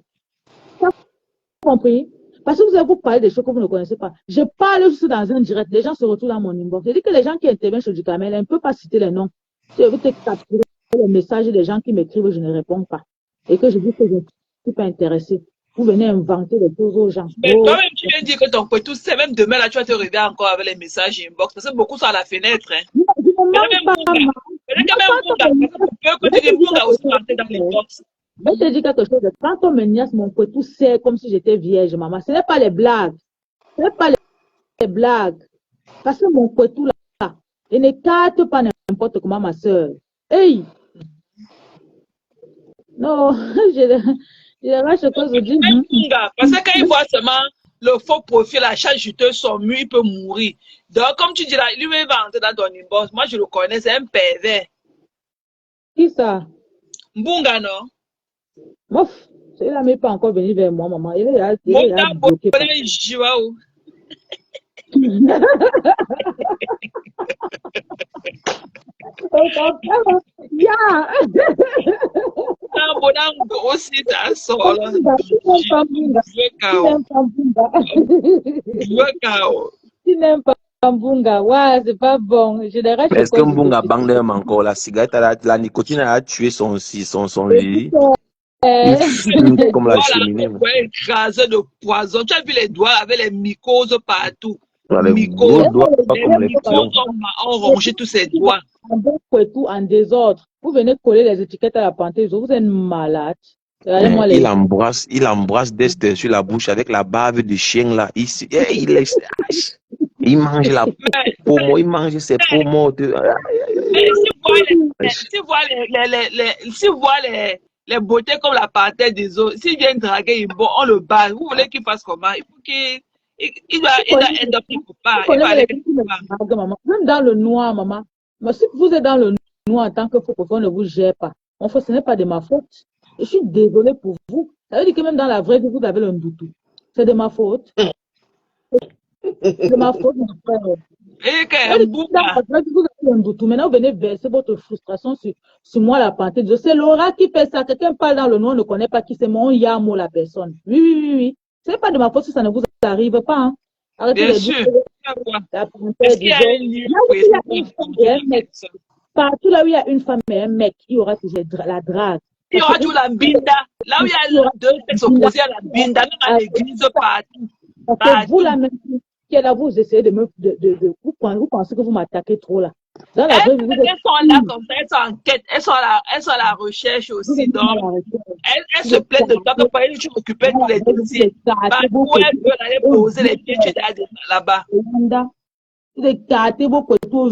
compris? Parce que vous avez parlé des choses que vous ne connaissez pas. Je parle juste dans un direct. Les gens se retrouvent dans mon inbox. Je dis que les gens qui interviennent sur du Camel, on ne peut pas citer les noms. Si vous capturez les messages des gens qui m'écrivent, je ne réponds pas. Et que je dis que je ne suis pas intéressée. Vous venez inventer des choses aux gens. Mais toi-même, tu viens de dire que ton poitou, c'est même demain, là, tu vas te réveiller encore avec les messages inbox. Parce que beaucoup sont à la fenêtre. Hein. Je ne même pas. Mais je te dis quelque chose. Quand on me niaise mon poitou, c'est comme si j'étais vierge, maman. Ce n'est pas les blagues. Ce n'est pas les blagues. Parce que mon poitou, là, il ne carte pas n'importe comment, ma soeur. Hey! Non, je lâche ce que je dis. Parce que quand il voit seulement le faux profil, la charge juteuse, son mur, il peut mourir. Donc, comme tu dis là, lui-même va entrer dans ton inbox. Moi, je le connais, c'est un pervers. Qui ça? Mbunga, non? Bof, il n'a même pas encore venu vers moi, maman. Il est bloqué. Aussi, ça sort là. Tu n'aimes pas Mbunga, ouais, c'est pas bon. Est-ce que Mbunga bang encore la cigarette, la nicotine a tué son lit? Il fume comme la cheminée. Écrasé de poison. Tu as vu les doigts avec les mycoses partout. Les mycoses, doigts comme les ont rongé tous ses doigts. En désordre. Vous venez coller les étiquettes à la panthère, vous êtes malade. Il embrasse d'est sur la bouche avec la bave du chien là. Il mange la pommeau, il mange ses pommeaux. Si vous voyez les beautés comme la panthère des autres, s'il vient draguer, on le bat. Vous voulez qu'il fasse comment? Il faut qu'il doit être quelque part. Même dans le noir, maman. Mais si vous êtes dans le noir en tant que faux, on ne vous gère pas. Ce n'est pas de ma faute. Je suis désolée pour vous. Ça veut dire que même dans la vraie vie, vous avez le ndoutou. C'est de ma faute. C'est de ma faute, mon frère. Maintenant, vous venez verser votre frustration sur moi, la panthère. C'est Laura qui fait ça. Quelqu'un parle dans le nom, on ne connaît pas qui c'est, mon yamo, la personne. Oui. Ce n'est pas de ma faute si ça ne vous arrive pas. Hein. Arrêtez bien de sûr. dire la panthère, partout là où il y a une femme et un mec, il y aura toujours la drague. Il y aura toujours la binda. Là où il y a deux sexes opposés à la binda, même à l'église partout. Parce que vous, la même qui est là, vous essayez de me. Vous pensez que vous m'attaquez trop là. Dans la vraie vie, elles sont là comme ça, elles sont en quête, elles sont à la recherche aussi. Donc, elles se plaignent de toi, que tu occupais tous les dossiers. Partout elles veulent aller poser les pieds, tu es là-bas. Vous écartez vos côtés aux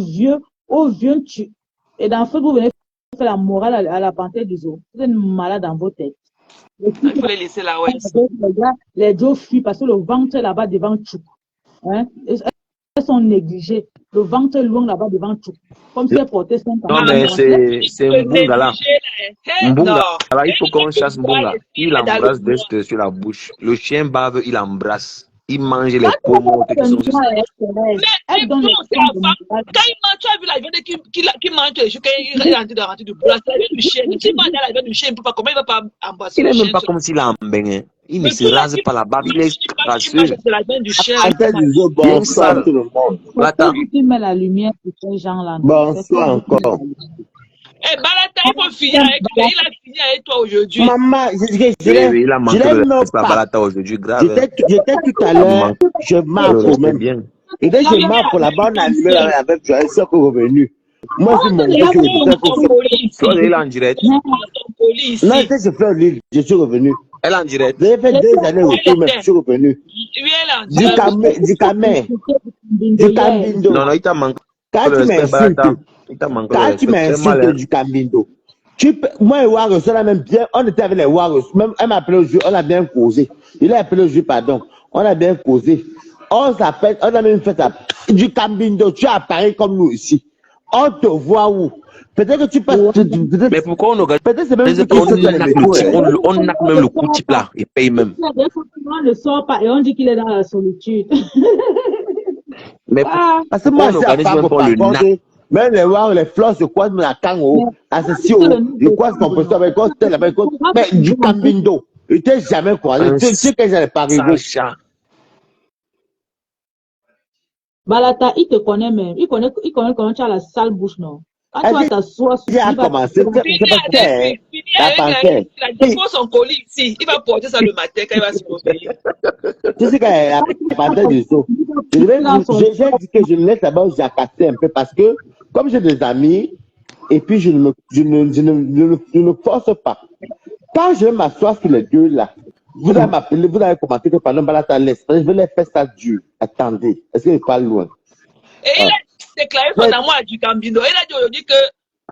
vieux, tu. Et dans ce vous venez faire la morale à la panthère des eaux. Vous êtes malade dans vos têtes. Il faut les laisser là, ouais. Les dos fuient parce que le ventre est là-bas devant tout. Hein? Elles sont négligées. Le ventre est loin là-bas devant tout. Comme si elles portaient 5 ans. Non, mais c'est Mbunga là. Mbunga, alors il faut qu'on chasse Mbunga. Il embrasse d'est sur la bouche. Le chien bave, il embrasse. Il mange les pommeaux. Mais quand il mange, tu as vu la viande qui mange les choses, il est en train de rentrer du bois. C'est la viande du chien. S'il mange la viande du chien, il ne peut pas. Comment il ne va pas embrasser il le n'est chien? même pas comme s'il a un bain. Il ne se rase pas la barbe, il est crasseux. C'est la viande du chien. Bonsoir tout le monde. Attends. Qui met la lumière pour ces gens-là? Bonsoir encore. Eh, Balata, il faut finir avec toi. Il a fini avec toi aujourd'hui. Maman, Il a manqué le respect à Balata aujourd'hui, grave. J'étais tout à l'heure, je marche même bien. Et dès que je marche pour la bande animée avec toi, elle est revenu. Moi, c'est mon gars qui est là en direct. Non, je fais l'île, je suis revenu. Elle est en direct. J'ai fait 2 années retour, mais je suis revenu. Du Cambindo. Non, il t'a manqué. Quand tu m'insultes du Cambindo, moi et Warus, on a même bien, on était avec les Warus, même elle m'a appelé au jeu, on a bien causé. Il a appelé au jeu, pardon, on a bien causé. On s'appelle, on a même fait ça. Du Cambindo, tu es à Paris comme nous ici. On te voit où? Peut-être que tu passes. Mais pourquoi on organise? Peut-être c'est même on a même le coup type là, et paye même. On ne sort pas et on dit qu'il est dans la solitude. Mais parce que moi, on organise même pas le NAC. Même les voir les fleurs se croisent la canne au associé au je croise compresseur avec quoi mais du Cambindo Il t'a jamais croisé. Un Tu sais que j'allais pas sale arriver. chat. Balata, il te connaît même. Il connaît comment tu as la sale bouche, non? Quand tu vas t'asseoir sur Il a il va commencé. Fini C'est parce que avec lui. Fini la avec panthère. lui. Il dépose son colis ici. Il va porter ça le matin quand il va se réveiller. Tu sais que la panthère du zoo. J'ai dit que je me laisse d'abord jacasser un peu parce que comme j'ai des amis et puis je ne force pas. Quand je vais m'asseoir sur les deux là, vous allez m'appeler, vous allez commenter que pendant Balata laisse. Je vais les faire ça dur. Attendez, est-ce qu'il n'est pas loin? Et il a déclaré son amour à Dukambino. Il a dit aujourd'hui que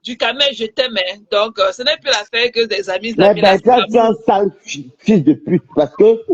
Dukamel, je t'aimais. Donc, ce n'est plus l'affaire que des amis. Mais ben, tu es un sale fils de pute parce que